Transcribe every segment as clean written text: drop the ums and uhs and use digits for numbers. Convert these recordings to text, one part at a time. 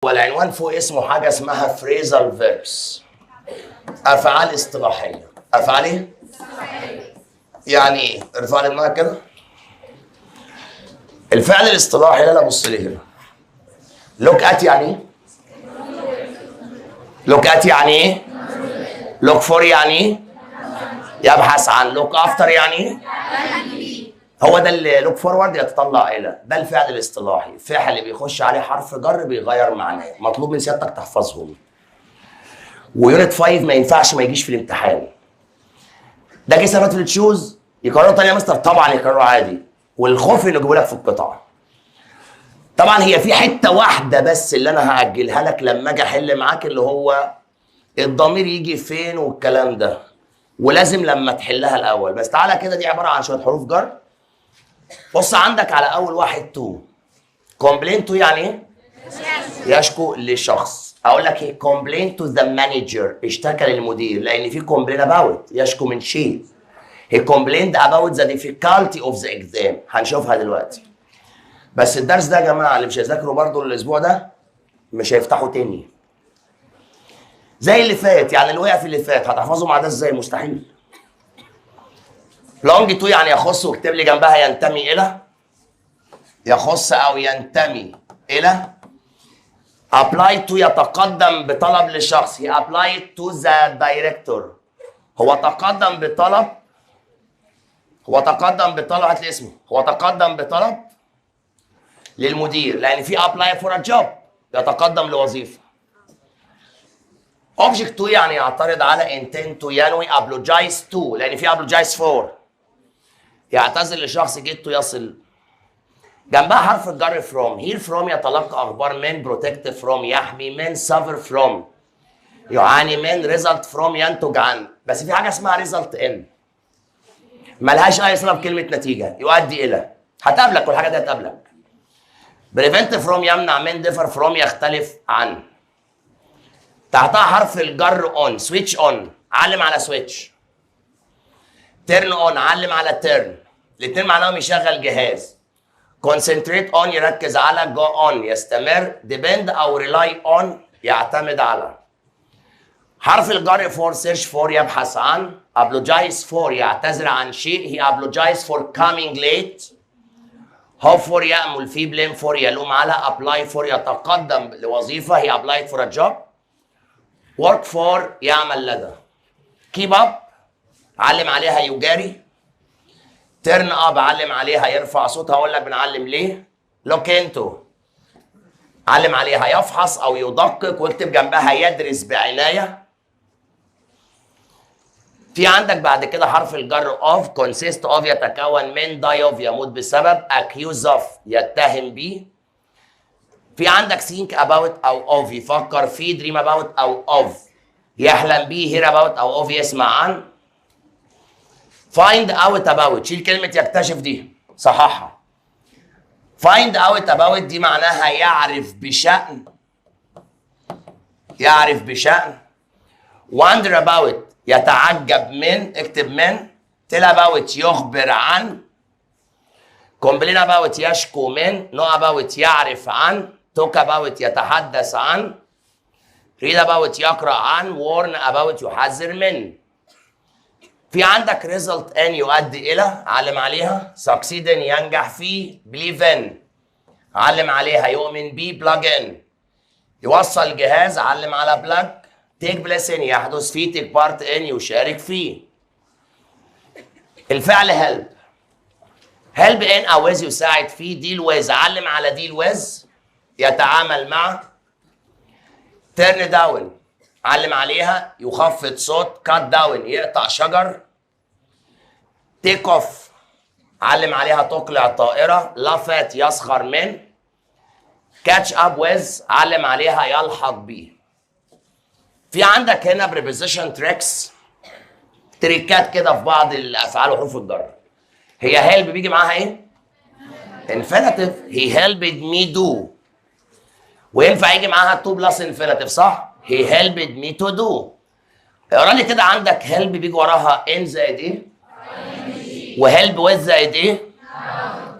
والعنوان فوق اسمه حاجه اسمها phrasal verbs، افعال اصطلاحيه. افعال ايه؟ يعني ايه؟ ارفع لي دماغك كده. الفعل الاصطلاحي، لا بص لي هنا. لوك ات يعني ايه؟ لوك ات يعني ايه؟ لوك فور يعني ايه؟ يبحث عن. لوك افتر يعني ايه؟ هو ده اللي لوك فورورد يتطلع الى. ده الفعل الاصطلاحي، فعل بيخش عليه حرف جر بيغير معناه، مطلوب من سيادتك تحفظهم. ويونت 5 ما ينفعش ما يجيش في الامتحان. ده جه سنه في التشوز يكرروا تاني يا مستر؟ طبعا يكرروا عادي، والخوف انه يجيبوا لك في القطعه. طبعا هي في حته واحده بس اللي انا هاجلها لك لما اجي احل معاك، اللي هو الضمير يجي فين والكلام ده، ولازم لما تحلها الاول. بس تعالى كده، دي عباره عن شويه حروف جر. بص عندك على اول واحد تو. كومبلين تو يعني ايه؟ يشكو لشخص. اقول لك ايه؟ كومبلين تو ذا مانجر، اشتكى للمدير، لان في كومبلين اباوت يشكو من شيء. he complained about the difficulty of the exam. هنشوفها دلوقتي. بس الدرس ده يا جماعه اللي مش هيذاكره برضه الاسبوع ده مش هيفتحوا تاني زي اللي فات. يعني اللي وقع في اللي فات هتحفظوا مع ده ازاي؟ مستحيل. لونج تو يعني يخص، واكتب لي جنبها ينتمي الى. يخص او ينتمي الى. apply to يتقدم بطلب لشخص. he applied to the director. هو تقدم بطلب. هات لي اسمه. هو تقدم بطلب للمدير، لان في apply for a job يتقدم لوظيفه. object to يعني يعترض على. intend to ينوي. apologize to لان في apologize for يعتذر لشخص. get to يصل. جنبها حرف الجر from. hear from يتلقى اخبار من. protect from يحمي من. suffer from يعاني من. result from ينتج عن. بس في حاجه اسمها result in ملهاش اي صله بكلمه نتيجه. يؤدي الى. هتقابلك والحاجه دي هتقابلك. prevent from يمنع من. differ from يختلف عن. تحتها حرف الجر on. switch on علم على switch. turn on علم على turn. الاثنين معناهم يشغل جهاز. concentrate on يركز على. go on يستمر. depend او rely on يعتمد على. حرف الجر for search for يبحث عن. apologize for يعتذر عن شيء. he apologized for coming late. hope for يأمل فيه. blame for يلوم على. apply for يتقدم لوظيفة. he applied for a job. work for يعمل لدى. keep up علم عليها يجاري. turn up علم عليها يرفع صوتها. هقول لك بنعلم ليه. look into علم عليها يفحص او يدقق، واكتب جنبها يدرس بعنايه. في عندك بعد كده حرف الجر of. consist of يتكون من. die of يموت بسبب. accuse of يتهم به. في عندك think about او of يفكر فيه. dream about او of يحلم به. hear about او of يسمع عن. find out about شيل كلمة يكتشف دي صححها. find out about دي معناها يعرف بشأن. يعرف بشأن. wonder about يتعجب من. اكتب من. tell about يخبر عن. complain about يشكو من. know about يعرف عن. talk about يتحدث عن. read about يقرأ عن. warn about يحذر من. في عندك result in يؤدي إلى علم عليها. succeed in ينجح فيه. believe in علم عليها يؤمن بيه. plug in يوصل جهاز علم على plug. take place in يحدث فيه. take part in يشارك فيه. الفعل help. help in أو with يساعد فيه. deal with علم على deal with يتعامل مع. turn down علم عليها يخفض صوت. cut down يقطع شجر. take off علم عليها تقلع طائرة. laugh at يسخر من. catch up with علم عليها يلحق به. في عندك هنا preposition tricks تريكات كده في بعض الافعال وحروف الجر. هي help بيجي معاها ايه؟ infinitive. he helped me do. وينفع يجي معاها to plus infinitive صح؟ he helped me to do. اقرا لي كده عندك help بيجي وراها in زائد ايه؟ وhelp with زائد ايه؟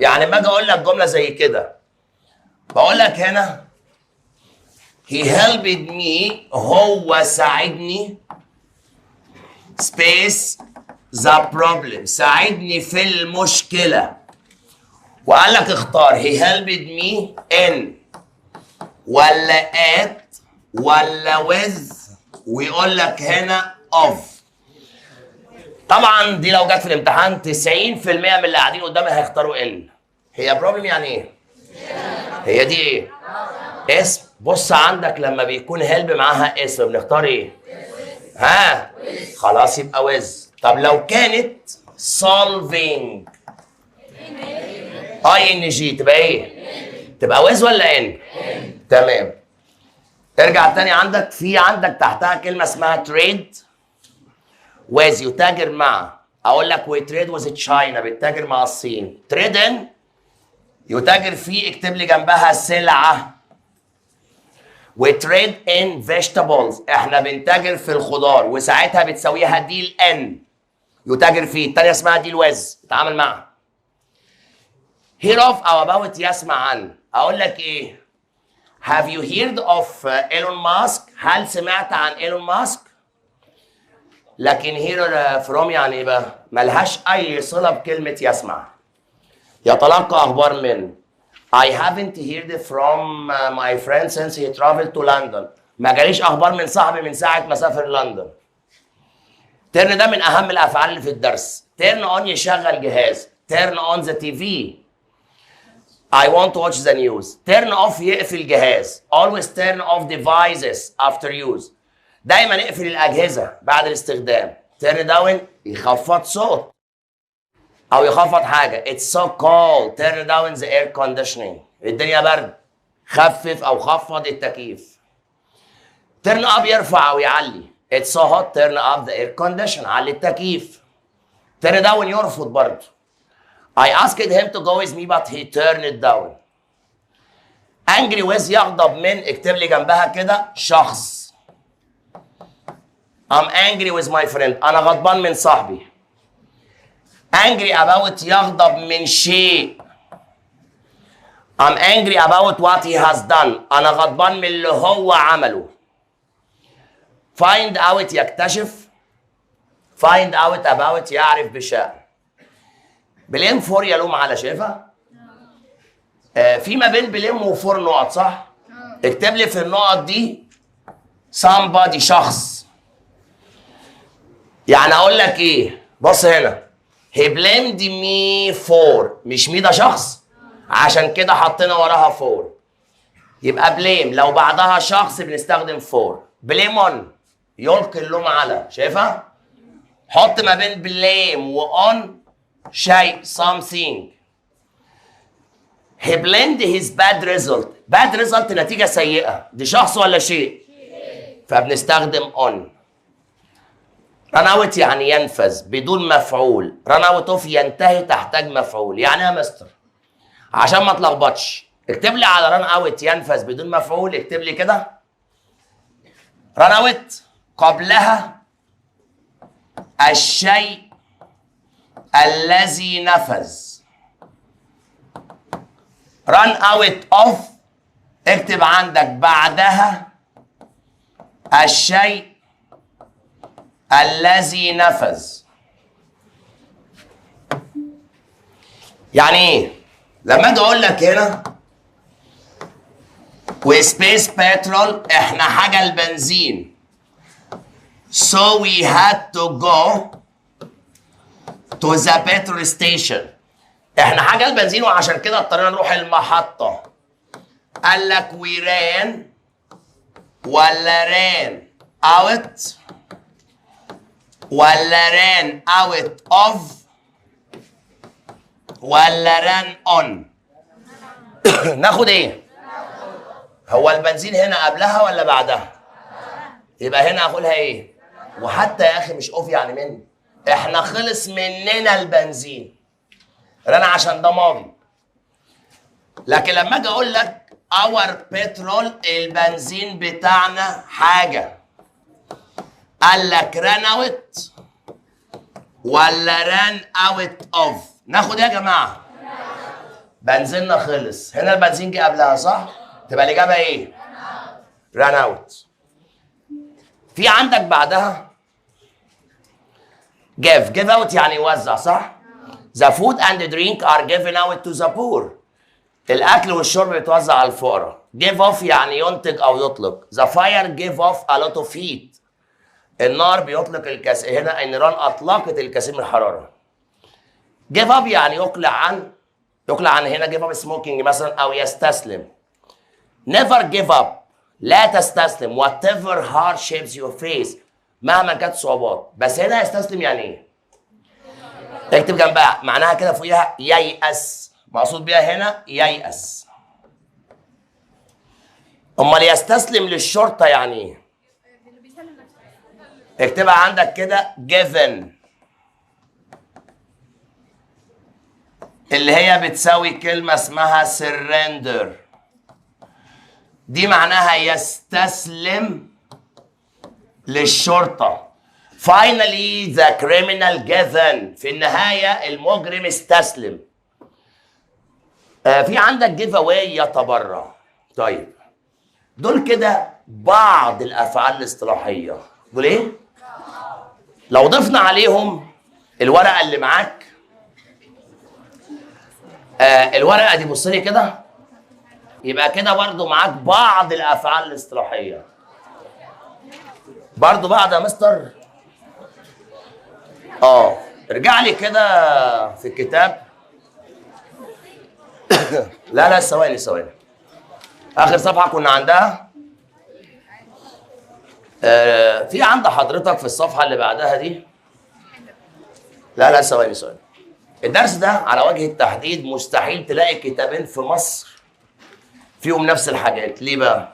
يعني لما اجي اقول لك جمله زي كده بقول لك هنا he helped me هو ساعدني space the problem ساعدني في المشكلة. وقال لك اختار he helped me in ولا at ولا with ويقول لك هنا of. طبعا دي لو جت في الامتحان 90% من اللي قاعدين قدامي هيختاروا ان. هي بروبلم يعني ايه؟ هي دي ايه؟ اسم. بص عندك لما بيكون هيلب معاها اسم بنختار ايه؟ ها؟ خلاص يبقى ويز. طب لو كانت solving اي ان جي تبقى ايه؟ تبقى ويز ولا ان؟ تمام. ارجع تاني عندك في عندك تحتها كلمه اسمها تريد ويز يتاجر مع. اقول لك وي تريد ويز تشاينا بتتاجر مع الصين. تريد ان يتاجر فيه اكتب لي جنبها سلعه. وتريد ان فيجيتابلز احنا بنتاجر في الخضار وساعتها بتساويها دي الان يتاجر فيه. الثانيه اسمها دي الويز اتعامل معها. هير اوف او اباوت يسمع عن. اقول لك ايه؟ Have you heard of ايلون ماسك؟ هل سمعت عن ايلون ماسك؟ لكن هير فروم يعني ايه بقى؟ ملهاش اي صله بكلمه يسمع. يتلقى اخبار من. I haven't heard from my friend since he traveled to London. ما جاليش اخبار من صاحبي من ساعه ما سافر لندن. ترن ده من اهم الافعال اللي في الدرس. ترن اون يشغل جهاز. ترن اون ذا تي في. I want to watch the news. Turn off يقفل جهاز. Always turn off devices after use. دايما اقفل الاجهزه بعد الاستخدام. Turn down يخفض صوت او يخفض حاجه. It's so cold. Turn down the air conditioning. الدنيا برد. خفف او خفض التكييف. Turn up يرفع او يعلي. It's so hot. Turn up the air condition. علي التكييف. Turn down يرفض برضه. I asked him to go with me but he turned it down. Angry with يغضب من اكتب لي جنبها كده شخص. I'm angry with my friend. أنا غضبان من صاحبي. Angry about يغضب من شيء. I'm angry about what he has done. أنا غضبان من اللي هو عمله. Find out يكتشف. Find out about يعرف بشأن. بليم فور يلوم على. شايفها؟ في ما بين بليم وفور نقط صح؟ اكتب لي في النقط دي somebody شخص. يعني اقول لك ايه؟ بص هنا he blamed me for مش مي ده شخص عشان كده حطينا وراها فور. يبقى بليم لو بعدها شخص بنستخدم فور. بليم اون يلقي اللوم على. شايفها؟ حط ما بين بليم واون شيء something. He blamed his bad result. bad result نتيجة سيئة. دي شخص ولا شيء؟ فبنستخدم on. run out يعني ينفذ بدون مفعول. run out of ينتهي تحتاج مفعول. يعني يا مستر عشان ما تلخبطش اكتب لي على run out ينفذ بدون مفعول. اكتب لي كده run out قبلها الشيء الذي نفذ. run out of اكتب عندك بعدها الشيء الذي نفذ. يعني ايه؟ لما اجي اقول لك هنا وسبيس بترول احنا حاجه البنزين so we had to go to the petrol station. احنا حاجه البنزين وعشان كده اضطرينا نروح المحطه. قال لك we ran ولا ran out ولا ran out of ولا ran on. ناخد ايه؟ هو البنزين هنا قبلها ولا بعدها؟ يبقى هنا هقولها ايه؟ وحتى يا اخي مش اوف يعني من احنا خلص مننا البنزين. رنا عشان ده ماضي. لكن لما اجي اقول لك اور بترول البنزين بتاعنا حاجه. قال لك ران اوت ولا ران اوت اوف. ناخد ايه يا جماعه؟ بنزيننا خلص. هنا البنزين جه قبلها صح؟ تبقى الاجابه ايه؟ ran out. في عندك بعدها give out يعني يوزع، صح؟ The food and the drink are given out to the poor. الأكل والشرب بيتوزع على الفقراء. give off يعني ينتج أو يطلق. The fire gave off a lot of heat. النار بيطلق الكثير، هنا النيران أطلقت الكثير من الحرارة. give up يعني يقلع عن هنا give up smoking مثلا أو يستسلم. never give up لا تستسلم whatever hardships you face مهما كانت صعوبات. بس هنا يستسلم يعني ايه؟ اكتب جنبها معناها كده فوقيها ييأس، مقصود بيها هنا ييأس. امال يستسلم للشرطه يعني ايه؟ اكتبها عندك كده given اللي هي بتساوي كلمه اسمها surrender، دي معناها يستسلم للشرطة. Finally the criminal given، في النهاية المجرم استسلم. في عندك give away يتبرع. طيب دول كده بعض الأفعال الاصطلاحية. دول إيه؟ لو ضفنا عليهم الورقة اللي معاك، الورقة دي بص لي كده، يبقى كده برضو معاك بعض الافعال الاصطلاحيه. برضو بعض يا مستر. ارجع لي كده في الكتاب. لا ثواني اخر صفحه كنا عندها. في عند حضرتك في الصفحه اللي بعدها دي. لا ثواني. الدرس ده على وجه التحديد مستحيل تلاقي كتابين في مصر فيهم نفس الحاجات. ليه بقى؟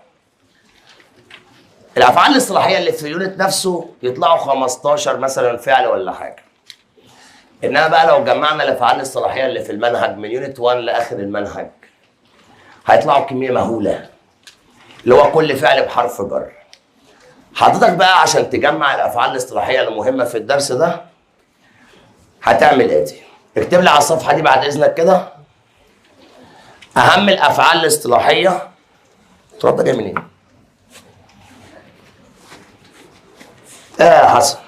الافعال الاصطلاحيه اللي في اليونت نفسه يطلعوا 15 مثلا فعل ولا حاجه. انما بقى لو جمعنا الافعال الاصطلاحيه اللي في المنهج من يونت 1 لاخر المنهج هيطلعوا كميه مهوله، اللي هو كل فعل بحرف جر. حضرتك بقى عشان تجمع الافعال الاصطلاحيه المهمه في الدرس ده هتعمل اتي. اكتب لي على الصفحه دي بعد اذنك كده اهم الافعال الاصطلاحيه. التراب ده جاي منين؟ يا حسن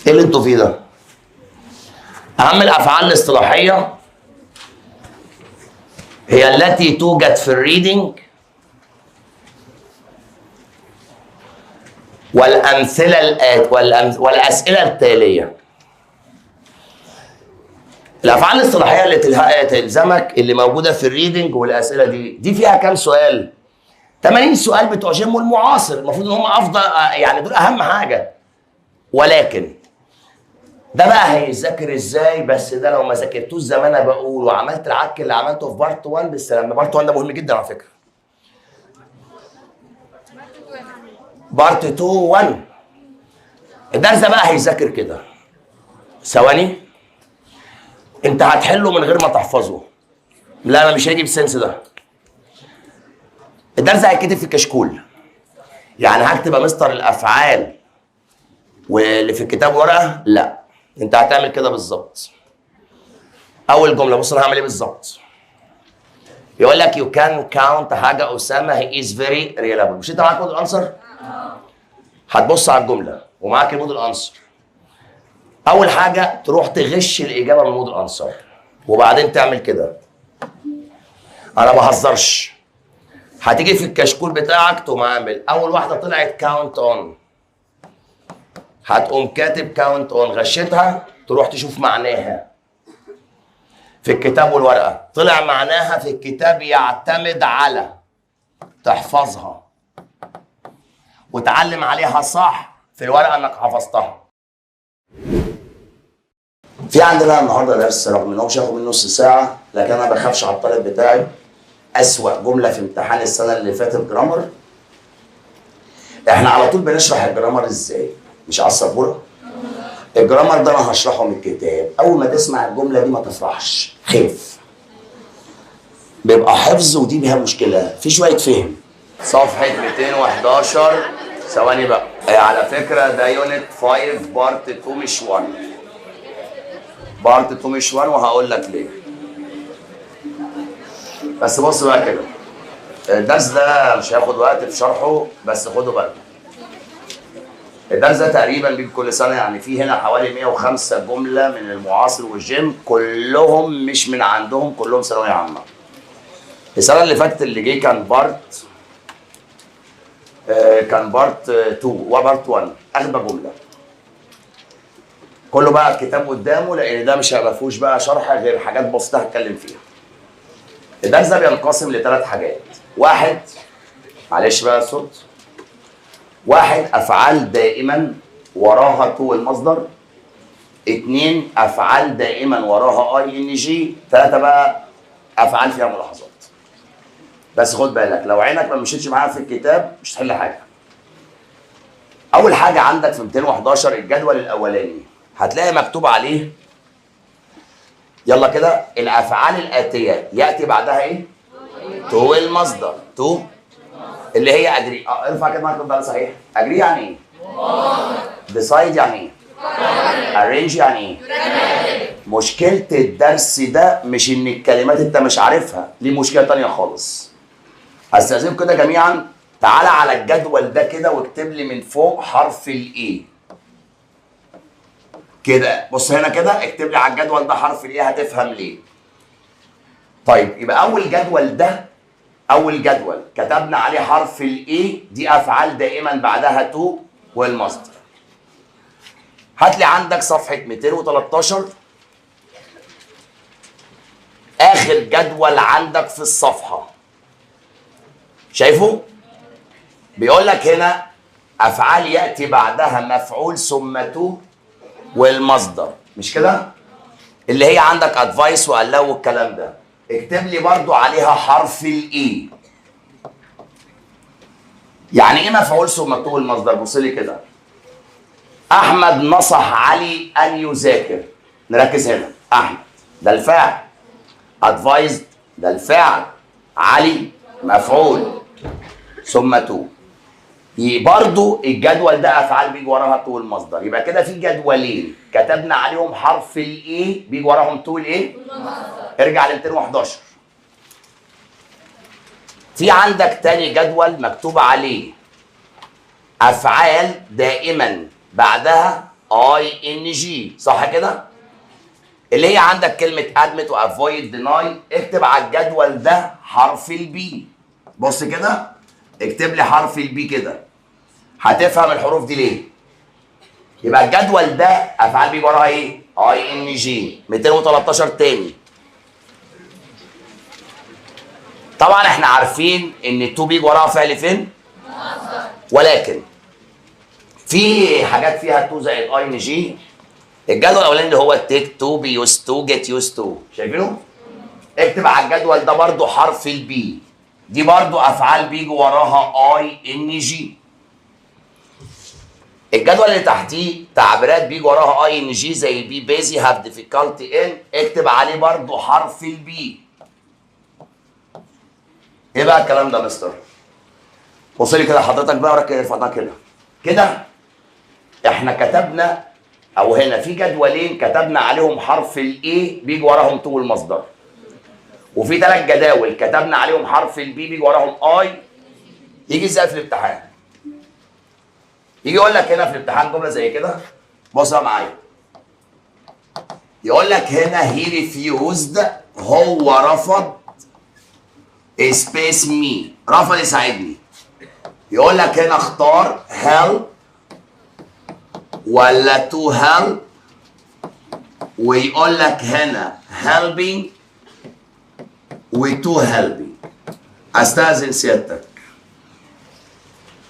ايه اللي انتوا فيه ده؟ اهم الافعال الاصطلاحيه هي التي توجد في الريدنج والاسئله التاليه. الافعال الاصطلاحيه اللي تلزمك اللي موجوده في الريدنج والاسئله دي فيها كام سؤال؟ 80 سؤال بتوع جيم والمعاصر، المفروض ان هم افضل، يعني دول اهم حاجه. ولكن ده بقى هيذاكر ازاي؟ بس ده لو ما ذاكرتوش زي ما انا بقول وعملت العك اللي عملته في بارت 1 بالسلامه. بارت 1 ده مهم جدا على فكره. بارت 2 1 الدرس ده بقى هيذاكر كده. ثواني، انت هتحله من غير ما تحفظه. لا انا مش هيجي بالسنس ده. الدرس ده هيتكتب في الكشكول، يعني هكتب يا مستر الافعال واللي في الكتاب ورقه؟ لا، انت هتعمل كده بالظبط. اول جمله بص انا هعمل ايه بالظبط. يقول لك يو كان كاونت حاجه اسامه هي از فيري ريلابل. مش انت معاك موديل انسر؟ هتبص على الجمله ومعاك الموديل انسر. اول حاجه تروح تغش الاجابه من الموديل انسر وبعدين تعمل كده. انا ما بهزرش. هتيجي في الكشكول بتاعك تقوم عامل اول واحده طلعت كاونت اون، هتقوم كاتب كاونت اون، غشيتها تروح تشوف معناها في الكتاب والورقه. طلع معناها في الكتاب يعتمد على، تحفظها وتعلم عليها صح في الورقه انك حفظتها. في عندنا النهارده درس رغم ان هو مش هياخد منه نص ساعه، لكن انا ما بخافش على الطالب بتاعي. اسوأ جمله في امتحان السنه اللي فاتت جرامر. احنا على طول بنشرح الجرامر ازاي؟ مش على السبوره. الجرامر ده انا هشرحه من الكتاب. اول ما تسمع الجمله دي ما تفرحش، خاف. بيبقى حفظ ودي بيها مشكله، في شويه فهم. صفحه 211. ثواني بقى، على فكره ده يونت 5 بارت 2 مش 1. بارت 2 مش 1 وهقول لك ليه. بس بص بقى كده، الدرس ده مش هياخد وقت في شرحه، بس خدوا بالكم. الدرس ده تقريبا بيجي كل سنه، يعني في هنا حوالي 105 جمله من المعاصر والجيم، كلهم مش من عندهم، كلهم ثانويه عامه. السنه اللي فاتت اللي جه كان بارت 2 وبارت 1 اغبى جمله. كله بقى الكتاب قدامه، لان ده مش هيبقى فيهوش بقى شرح غير حاجات بسيطه هتكلم فيها. الدرس ده بينقسم لثلاث حاجات. واحد، معلش بقى الصوت. واحد، افعال دائما وراها تو المصدر. اتنين، افعال دائما وراها اي ان جي. ثلاثة بقى افعال فيها ملاحظات. بس خد بالك، لو عينك ما مشيتش معاها في الكتاب مش هتحل حاجة. اول حاجة عندك في 211 الجدول الاولاني هتلاقي مكتوب عليه، يلا كده، الافعال الاتية ياتي بعدها ايه؟ تو المصدر. تو اللي هي اجري. ارفع كده معاك ده صحيح. اجري يعني ايه؟ ديسايد يعني ايه؟ ارينج يعني ايه؟ مشكلة الدرس ده مش ان الكلمات انت مش عارفها، ليه مشكلة تانية خالص. استاذنكم كده جميعا، تعالى على الجدول ده كده واكتب لي من فوق حرف الاي. كده بص هنا كده، اكتب لي على الجدول ده حرف الاي، هتفهم ليه. طيب يبقى اول جدول ده، اول جدول كتبنا عليه حرف الاي، دي افعال دائما بعدها تو والمصدر. هات لي عندك صفحه 213 اخر جدول عندك في الصفحه، شايفه؟ بيقول لك هنا افعال ياتي بعدها مفعول ثم تو والمصدر، مش كده؟ اللي هي عندك ادفايس والله والكلام ده. اكتب لي برضو عليها حرف الاي. يعني ايه مفعول ثم تو المصدر؟ بص لي كده. احمد نصح علي ان يذاكر. نركز هنا، احمد ده الفاعل، ادفايزد ده الفاعل، علي مفعول ثم تو. برضو الجدول ده افعال بيجي وراها تو المصدر. يبقى كده في جدولين كتبنا عليهم حرف الاي بيجي وراهم تو الايه؟ ارجع ل 211. في عندك تاني جدول مكتوب عليه افعال دائما بعدها اي ان جي، صح كده؟ اللي هي عندك كلمه ادمت وافويد ديناي. اكتب على الجدول ده حرف البي. بص كده، اكتب لي حرف البي كده، هتفهم الحروف دي ليه. يبقى الجدول ده افعال بيجي وراها ايه؟ اي ان جي. 213 تاني. طبعا احنا عارفين ان التو بيجي وراها فعل فين؟ ولكن في حاجات فيها تو زائد اي ان جي. الجدول الاولاني اللي هو تيك تو، بي يوز تو، جيت يوز تو، شايفينه؟ اكتب على الجدول ده برضو حرف البي. دي برضو افعال بيجي وراها اي ان جي. الجدول اللي تحتيه تعبيرات بيجي وراها اي ان جي زي بي بيزي، هاف ديفيكالتي ان، اكتب عليه برضو حرف البي. ايه بقى الكلام ده يا مستر؟ بص لي كده حضرتك بقى، وركز، ارفع ده كده. كده احنا كتبنا، او هنا في جدولين كتبنا عليهم حرف الاي بيجي وراهم تو المصدر، وفي ثلاث جداول كتبنا عليهم حرف البي بيجي وراهم اي. يجي ازاي في الامتحان؟ يجي يقول لك هنا في الامتحان جمله زي كده، بص بقى معايا. يقول لك هنا هي ريفيوزد، هو رفض سبيس مي، رفض يساعدني. يقول لك هنا اختار هيلب ولا تو هيلب، ويقول لك هنا helping وتو helping. استاذن سيادتك،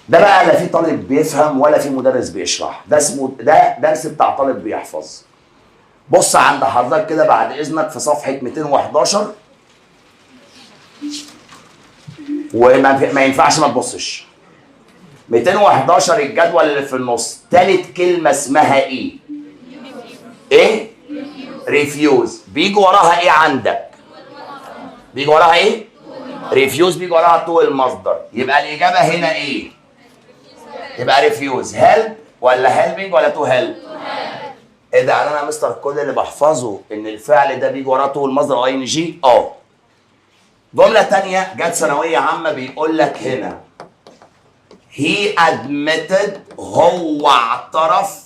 ده بقى لا في طالب بيفهم ولا في مدرس بيشرح، ده اسمه ده درس بتاع طالب بيحفظ. بص عند حضرتك كده بعد اذنك في صفحه 211، وما ينفعش ما تبصش. 211 الجدول اللي في النص، تالت كلمه اسمها ايه؟ ايه؟ ريفيوز. بيجي وراها ايه عندك؟ بيجي وراها ايه؟ ريفيوز بيجي وراها تو المصدر. يبقى الاجابه هنا ايه؟ يبقى ريفيوز. هيلب ولا هيلبنج ولا تو هيلب؟ ايه ده؟ انا يا مستر كل اللي بحفظه ان الفعل ده بيجي وراه تو المصدر اي ان جي. جملة تانية جت ثانوية عامة بيقول لك هنا he admitted هو اعترف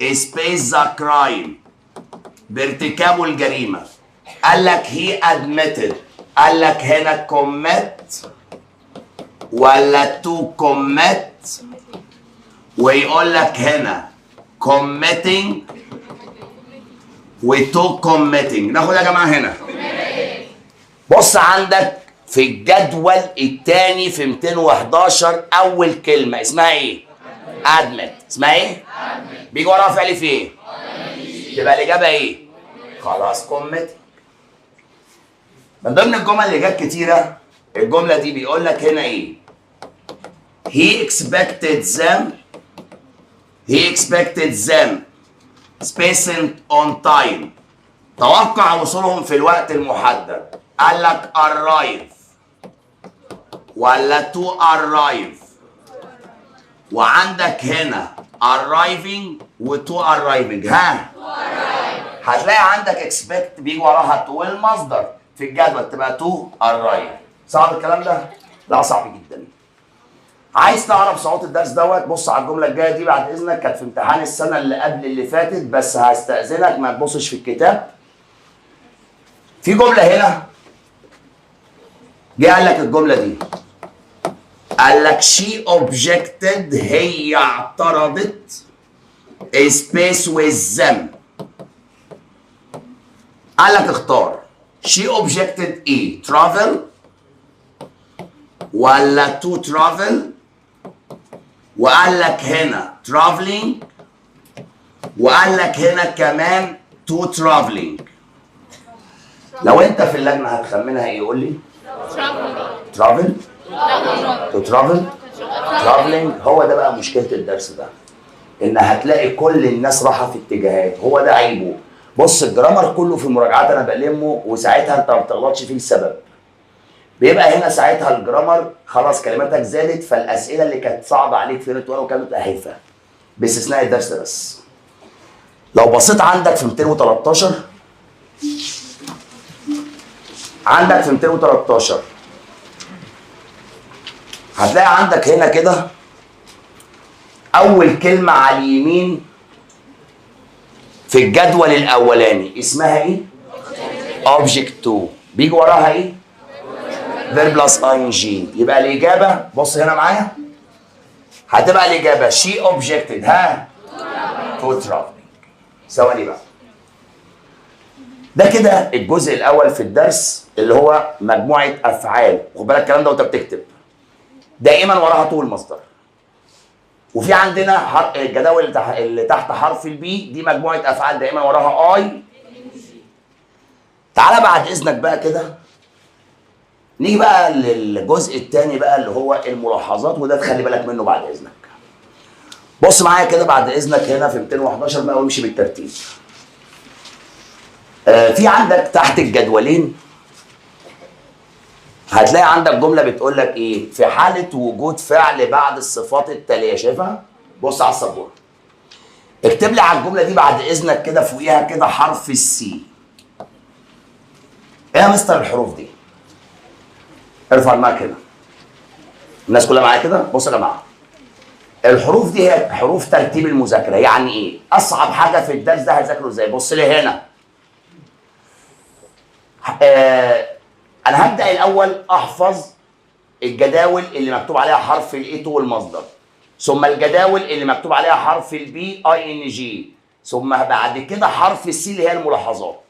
space the crime بارتكابه الجريمة. قال لك he admitted، قال لك هنا commit ولا to commit، ويقول لك هنا committing و to committing. ناخد يا جماعة هنا بص عندك في الجدول الثاني في 211 اول كلمه اسمها ايه؟ ادمت. اسمها ايه؟ بيجي وراها فعل في ايه؟ تبقى الاجابه ايه؟ خلاص كوميت. من ضمن الجمل اللي جت كتيره الجمله دي بيقول لك هنا ايه؟ he expected them spacing on time. توقع وصولهم في الوقت المحدد. قال لك arrive ولا to arrive، وعندك هنا arriving و to arriving. ها هتلاقي عندك expect بيجي وراها to المصدر في الجدول تبقى to arrive. صعب الكلام ده؟ لا صعب جدا. عايز تعرف صعوبة الدرس دوت؟ بص على الجملة الجاية دي بعد إذنك، كانت في امتحان السنة اللي قبل اللي فاتت، بس هستأذنك ما تبصش في الكتاب. في جملة هنا جه قال لك الجملة دي، قال لك she objected هي اعترضت space with them. قال لك اختار she objected ايه؟ travel ولا to travel، وقال لك هنا traveling، وقال لك هنا كمان to traveling. لو انت في اللجنة هتخمنها ايه؟ قول لي. travel to travel traveling. هو ده بقى مشكلة الدرس ده، ان هتلاقي كل الناس رايحة في اتجاهات، هو ده عيبه. بص الجرامر كله في المراجعات انا بلمه، وساعتها انت ما بتغلطش فيه السبب. بيبقى هنا ساعتها الجرامر خلاص كلماتك زادت، فالاسئله اللي كانت صعبه عليك في ريت 1 وكانت هيفا باستثناء الدرس ده بس. لو بصيت عندك في 213 عندك في 213 هتلاقي عندك هنا كده اول كلمه على اليمين في الجدول الاولاني اسمها ايه؟ object to. بيجي وراها ايه؟ verb plus ing. يبقى الاجابه بص هنا معايا هتبقى الاجابه she objected ها to traveling. ثواني بقى. ده كده الجزء الاول في الدرس اللي هو مجموعه افعال. خد بالك الكلام ده وانت بتكتب دائما وراها طول المصدر. وفي عندنا الجداول اللي تحت حرف البي دي مجموعه افعال دائما وراها اي. تعالى بعد اذنك بقى كده نيجي بقى للجزء الثاني بقى اللي هو الملاحظات، وده تخلي بالك منه بعد اذنك. بص معايا كده بعد اذنك هنا في 211 بقى وامشي بالترتيب. في عندك تحت الجدولين هتلاقي عندك جمله بتقول لك ايه؟ في حاله وجود فعل بعد الصفات التاليه. شايفها؟ بص على السبوره. اكتب لي على الجمله دي بعد اذنك كده فوقيها كده حرف السي. ايه يا مستر الحروف دي؟ ارفع الماء كده. الناس كلها معايا كده؟ بصوا يا جماعه. الحروف دي هي حروف ترتيب المذاكره. يعني ايه؟ اصعب حاجه في الدرس ده هتذاكره ازاي؟ بص لي هنا. انا هبدا الاول احفظ الجداول اللي مكتوب عليها حرف الاي تو والمصدر، ثم الجداول اللي مكتوب عليها حرف البي اي ان جي، ثم بعد كده حرف السي اللي هي الملاحظات.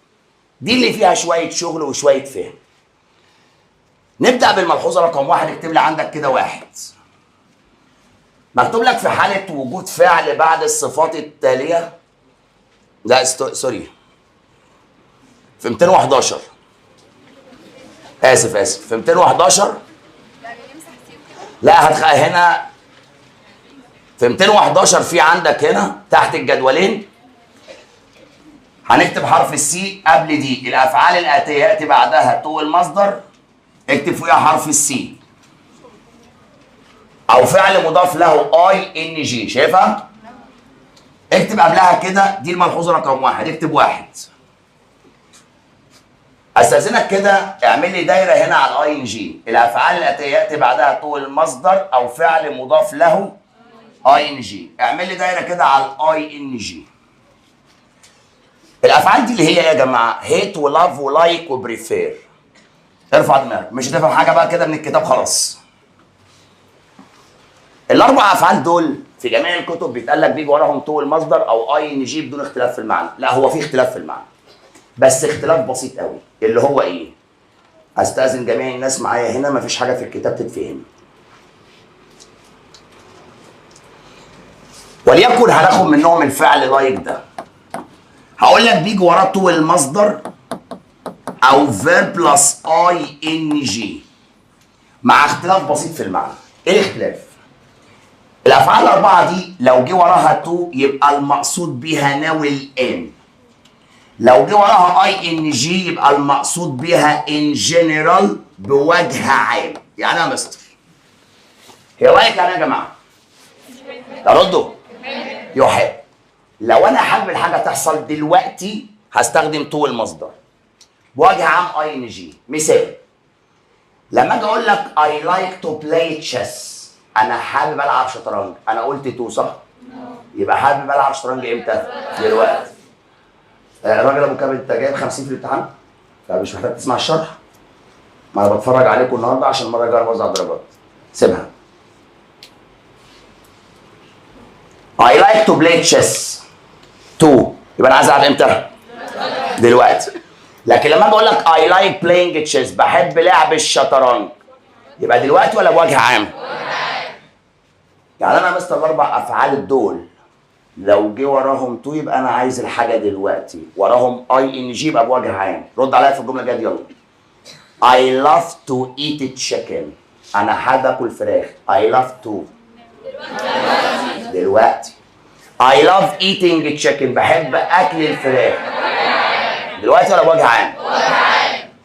دي اللي فيها شويه شغل وشويه فهم. نبدا بالملحوظه رقم 1. اكتب لي عندك كده 1. مكتوب لك في حاله وجود فعل بعد الصفات التاليه. لا سوري، في 211 اسف في 211 لا هنا في 211 في عندك هنا تحت الجدولين هنكتب حرف السي قبل دي. الافعال الاتيه ياتي بعدها تو المصدر، اكتب فوقها حرف السي او فعل مضاف له اي ان جي. شايفها؟ اكتب قبلها كده. دي الملحوظه رقم 1. اكتب 1. استاذنك كده اعمل لي دايره هنا على الاي ان جي. الافعال الاتيه ياتي بعدها تو المصدر او فعل مضاف له اي ان جي. اعمل لي دايره كده على الاي ان جي. الافعال دي اللي هي ايه يا جماعه؟ هيت ولاف ولايك وبريفير. ارفع دماغك، مش هتفهم حاجه بقى كده من الكتاب خلاص. الاربع افعال دول في جميع الكتب بيتقال لك بيجي وراهم تو المصدر او اي ان جي بدون اختلاف في المعنى. لا، هو في اختلاف في المعنى بس اختلاف بسيط قوي. اللي هو ايه؟ استاذن جميع الناس معايا هنا، مفيش حاجه في الكتاب تتفهم. وليكن هناخد منهم الفعل لايك ده. هقول لك بيجي وراه تو المصدر او فيرب بلس اي ان جي مع اختلاف بسيط في المعنى. ايه الاختلاف؟ الافعال الاربعه دي لو جه وراها تو يبقى المقصود بيها ناو الان. لو جه وراها اي ان جي يبقى المقصود بيها ان جنرال بوجه عام. يعني يا مستر هي لايك يعني يا جماعه؟ ردوا. يحب. لو انا حابب الحاجه تحصل دلوقتي هستخدم تو المصدر بوجه عام اي ان جي. مثال، لما اجي اقول لك I like to play chess، انا حابب العب شطرنج، انا قلت تو صح؟ يبقى حابب العب شطرنج امتى؟ دلوقتي. الراجل ابو كامل انت جايب 50 في الامتحان؟ فمش محتاج تسمع الشرح. ما انا بتفرج عليكم النهارده عشان المره الجايه اوزع درجات. سيبها. I like to play chess. تو يبقى انا عايز العب امتى؟ دلوقتي. لكن لما اجي اقول لك I like playing chess بحب لعب الشطرنج يبقى دلوقتي ولا بوجه عام؟ يعني انا مثل الاربع افعال دول لو جه وراهم تو يبقى انا عايز الحاجه دلوقتي، وراهم اي ان جي يبقى بوجه عام. رد عليا في الجمله الجايه دي يلا. I love to eat chicken. انا حابب اكل فراخ. I love to دلوقتي. I love eating chicken بحب اكل الفراخ دلوقتي ولا بوجه عام؟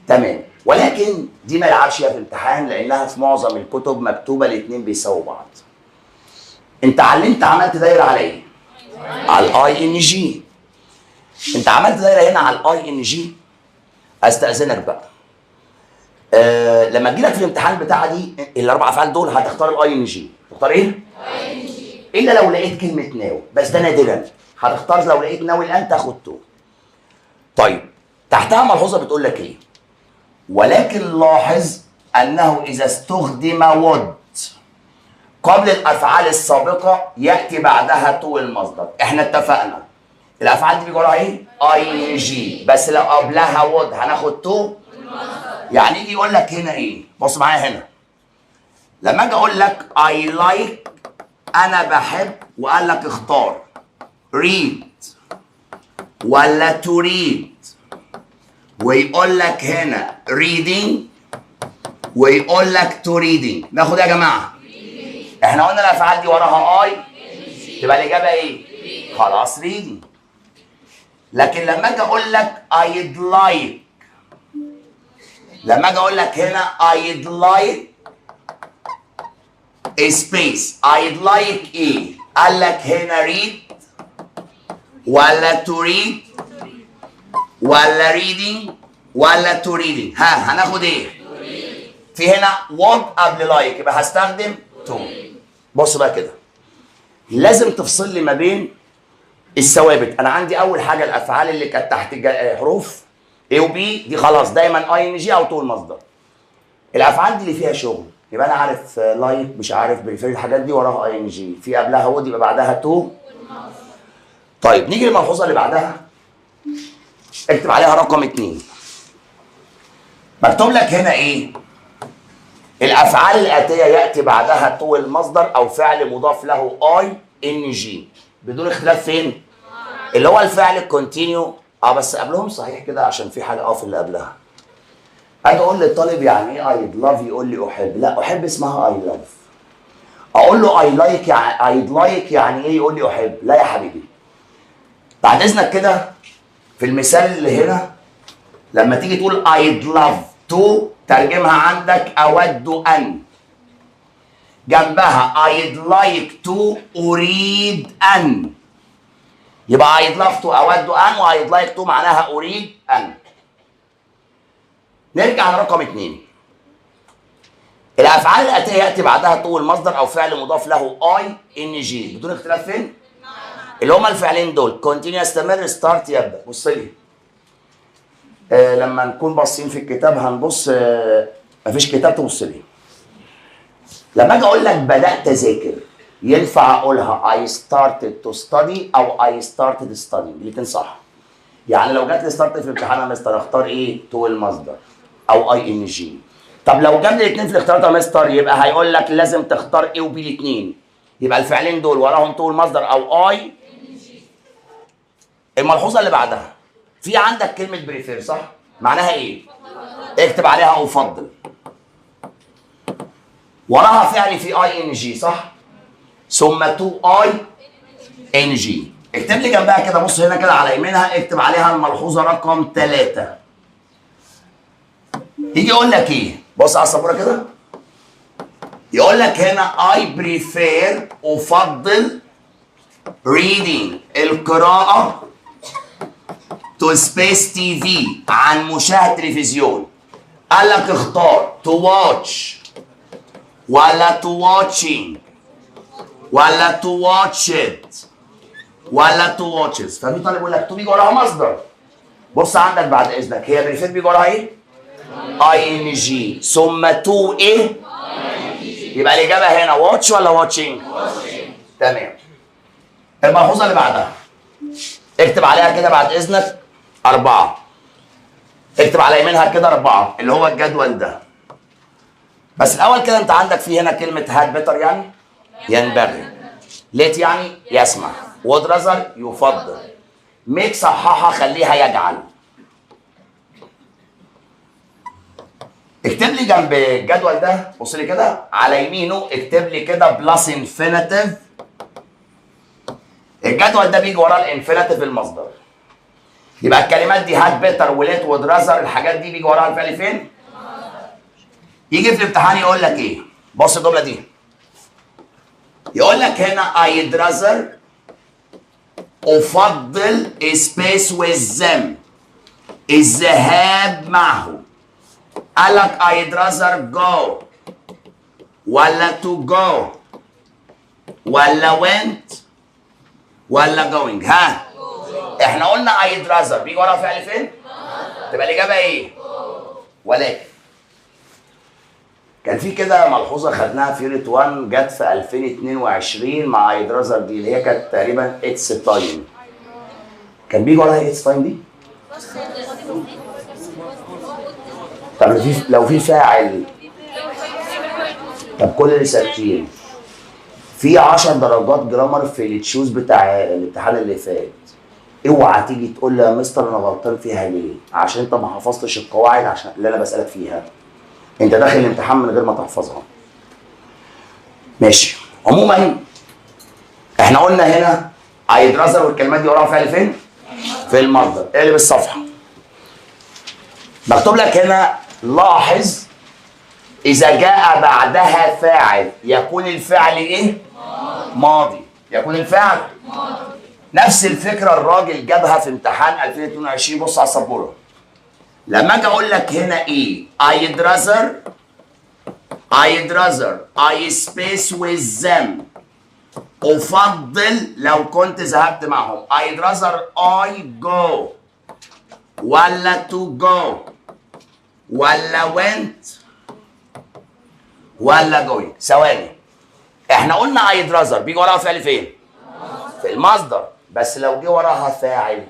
تمام. ولكن دي ما يلعبش فيها في الامتحان لانها في معظم الكتب مكتوبه الاثنين بيساووا بعض. انت علمت عملت دايره على ايه؟ على الاي ان جي. انت عملت دايره هنا على الاي ان جي. استاذنك بقى لما تجي لك في الامتحان بتاع دي الاربع افعال دول هتختار الاي ان جي. تختار ايه؟ اي ان جي. الا لو لقيت كلمه ناو، بس ده نادرا. هتختار لو لقيت ناو الان تاخد تو. طيب تحتها ملحوظه بتقول لك ايه؟ ولكن لاحظ انه اذا استخدم would قبل الافعال السابقه ياتي بعدها تو المصدر. احنا اتفقنا الافعال دي بيجي وراها ايه؟ اي ان جي، بس لو قبلها would هناخد تو المصدر. يعني يجي يقول لك هنا ايه؟ بص معايا هنا. لما اجي اقول لك I like انا بحب وقال لك اختار read ولا to read، ويقول لك هنا reading ويقول لك to reading. ناخد ايه يا جماعه؟ احنا قلنا الافعال دي وراها اي تبقى الاجابه ايه؟ خلاص reading. لكن لما اجي اقول لك I'd like، لما اجي اقول لك هنا I'd like space I'd like ايه؟ قال لك هنا read ولا to read ولا reading ولا to reading؟ ها هناخد ايه؟ في هنا want قبل like يبقى هستخدم to. بص بقى كده لازم تفصل لي ما بين الثوابت. انا عندي اول حاجه الافعال اللي كانت تحت حروف A و B دي خلاص دايما اي ان جي او تو المصدر. الافعال دي اللي فيها شغل يبقى انا عارف لايك مش عارف بريفير، الحاجات دي وراها اي ان جي، في قبلها وود يبقى بعدها تو. طيب نيجي للملحوظه اللي بعدها. اكتب عليها رقم 2. مكتوب لك هنا ايه؟ الافعال الاتيه ياتي بعدها تو المصدر او فعل مضاف له اي ان جي بدون اختلاف. فين؟ اللي هو الفعل الكونتينيو. بس قبلهم صحيح كده عشان في حاجه في اللي قبلها. اجي اقول للطالب يعني ايه ايد لاف يقول لي احب. لا، احب اسمها اي لاف. اقول له اي لايك يعني ايد لايك يعني ايه؟ يقول لي احب. لا يا حبيبي، بعد اذنك كده في المثال اللي هنا لما تيجي تقول ايد لاف تو ترجمها عندك اود ان، جنبها I'd like to أريد أن. يبقى I'd love to أود أن و I'd like to معناها أريد أن. نرجع لرقم 2. الافعال الاتيه ياتي بعدها تو المصدر او فعل مضاف له اي ان جي بدون اختلاف فين؟ اللي هما الفعلين دول كونتينيو يستمر، ستارت يبدا. بص لي لما نكون باصين في الكتاب هنبص مفيش كتاب تبص لي. لما اجي اقول لك بدات اذاكر ينفع اقولها I started to study او I started studying، الاثنين صح. يعني لو جات لي ستارت في الامتحان يا مستر اختار ايه؟ تو المصدر او اي ان جي. طب لو جاب لي الاثنين في الاختيارات يا مستر يبقى هيقول لك لازم تختار ايه وبي الاثنين، يبقى الفعلين دول وراهم تو المصدر او اي ان جي. الملحوظه اللي بعدها في عندك كلمه بريفير صح؟ معناها ايه؟ اكتب عليها افضل. وراها فعل في اي ان جي صح؟ ثم تو اي ان جي. اكتب لي جنبها كده، بص هنا كده على يمينها اكتب عليها الملحوظه رقم 3. يجي يقول لك ايه؟ بص على السبوره كده. يقول لك هنا I prefer افضل reading القراءة to space TV عن مشاهدة تلفزيون. قال لك اختار to watch ولا to watching ولا to watch it ولا to watches. ففي طالب يقول لك تو بيجي وراها مصدر. بص عندك بعد اذنك هي بريفير بيجي وراها ايه؟ اي ان جي ثم تو ايه؟ يبقى الاجابه هنا واتش ولا واتشنج؟ تمام. الملحوظه اللي بعدها اكتب عليها كده بعد اذنك 4. اكتب على يمينها كده 4 اللي هو الجدول ده. بس الاول كده انت عندك في هنا كلمه هاد بيتر يعني ينبغي، ليت يعني يسمع، وود رازر يفضل، ميك صححها خليها يجعل. اكتب لي جنب الجدول ده بص لي كده على يمينه اكتب لي كده بلس انفينيتيف. الجدول ده بيجي وراه الانفينيتيف المصدر. يبقى الكلمات دي هات بيتر وليت وود رازر الحاجات دي بيجي وراها الفعل فين؟ يجي في الامتحان يقول لك ايه؟ بص الجمله دي. يقول لك هنا I'd rather افضل space with them الذهاب معه. قال لك I'd rather go ولا to go ولا went ولا going. ها احنا قلنا I'd rather بيجي وراها فعل فين؟ تبقى الاجابه ايه؟ ولكن كان في كده ملحوظه خدناها في يونت 1 جت في 2022 مع I'd rather دي اللي هي كانت تقريبا اتس تايم. كان بيجي وراها اتس تايم دي؟ طب لو في فاعل، طب كل اللي ساكتين في 10 درجات جرامر في التشوز بتاع الامتحان اللي فات. اوعى تيجي تقول لي يا مستر انا غلطان فيها ليه؟ عشان انت ما حفظتش القواعد عشان اللي انا بسالك فيها. انت داخل الامتحان من غير ما تحفظها. ماشي. عموما احنا قلنا هنا I'd rather والكلمات دي وراها فعل فين؟ في المصدر. اقلب الصفحه. مكتوب لك هنا لاحظ إذا جاء بعدها فاعل يكون الفعل إيه؟ ماضي. يكون الفعل ماضي. نفس الفكرة الراجل جابها في امتحان 2022. بص على السبورة. لما أجي أقول لك هنا إيه؟ I'd rather I space with them. أفضل لو كنت ذهبت معهم. I'd rather I go ولا to go ولا went ولا going. ثواني. احنا قلنا I'd rather بيجي وراها فعل فين؟ في المصدر. بس لو جه وراها فاعل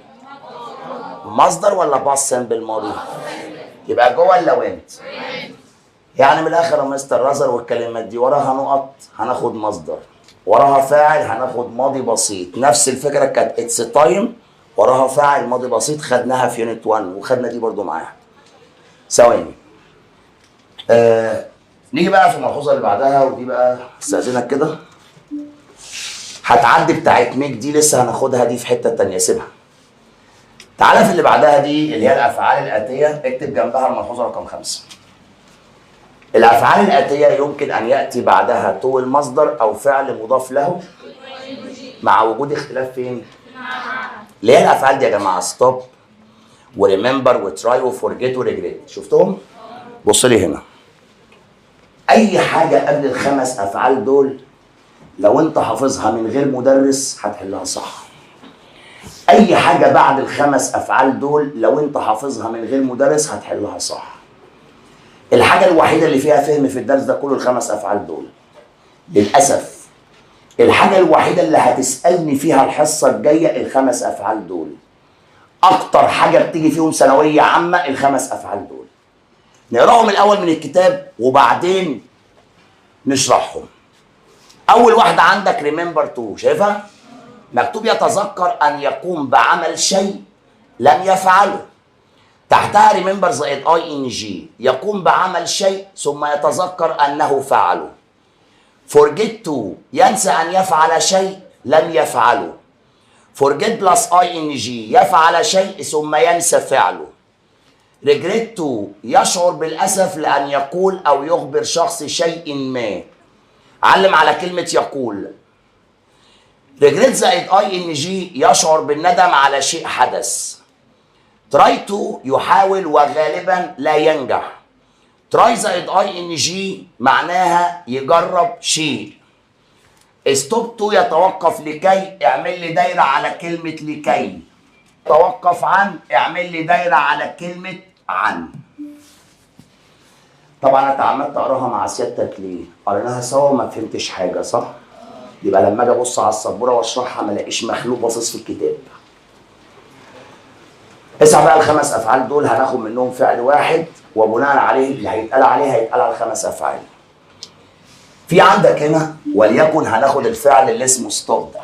مصدر ولا باست سمبل ماضي؟ يبقى جوه ولا went؟ يعني من الاخر يا مستر رازر والكلمات دي وراها نقط هناخد مصدر، وراها فاعل هناخد ماضي بسيط. نفس الفكره كانت اتس تايم وراها فاعل ماضي بسيط خدناها في يونت 1 وخدنا دي برضو معاها. ثواني. نيجي بقى في الملحوظه اللي بعدها ودي بقى استاذنك كده هتعدي بتاعت ميك دي لسه هناخدها دي في حته ثانيه سيبها. تعالى في اللي بعدها دي اللي هي الافعال الاتيه اكتب جنبها الملحوظه رقم 5. الافعال الاتيه يمكن ان ياتي بعدها تو المصدر او فعل مضاف له مع وجود اختلاف فين؟ اللي هي الافعال دي يا جماعه ستوب وريمبر وتراي وفورجيت وريجريت. شفتهم؟ بص لي هنا، اي حاجه قبل الخمس افعال دول لو انت حافظها من غير مدرس هتحلها صح. اي حاجه بعد الخمس افعال دول لو انت حافظها من غير مدرس هتحلها صح. الحاجه الوحيده اللي فيها فهم في الدرس ده كله الخمس افعال دول. للاسف الحاجه الوحيده اللي هتسالني فيها الحصه الجايه الخمس افعال دول. اكتر حاجه بتيجي فيهم ثانويه عامه الخمس افعال دول. نقراهم الاول من الكتاب وبعدين نشرحهم. اول واحده عندك ريمبر تو، شايفها؟ مكتوب يتذكر ان يقوم بعمل شيء لم يفعله. تحتها ريمبر زائد اي ان جي، يقوم بعمل شيء ثم يتذكر انه فعله. forget to ينسى ان يفعل شيء لم يفعله. forget بلس اي ان جي يفعل شيء ثم ينسى فعله. regret to يشعر بالاسف لان يقول او يخبر شخص شيء ما. علم على كلمه يقول. regret زائد اي ان جي يشعر بالندم على شيء حدث. try to يحاول وغالبا لا ينجح. try زائد اي ان جي معناها يجرب شيء. stop to يتوقف لكي، اعمل لي دايره على كلمه لكي. توقف عن، اعمل لي دايره على كلمه عن. طبعا انا اتعمدت اقراها مع سيادتك ليه؟ قريناها سوا وما فهمتش حاجه صح؟ يبقى لما اجي ابص على السبوره واشرحها ما الاقيش مخلوق باصص في الكتاب. اسمع بقى الخمس افعال دول هناخد منهم فعل واحد وبناء عليه اللي هيتقال عليه هيتقال على الخمس افعال. في عندك هنا وليكن هناخد الفعل اللي اسمه ستوب ده.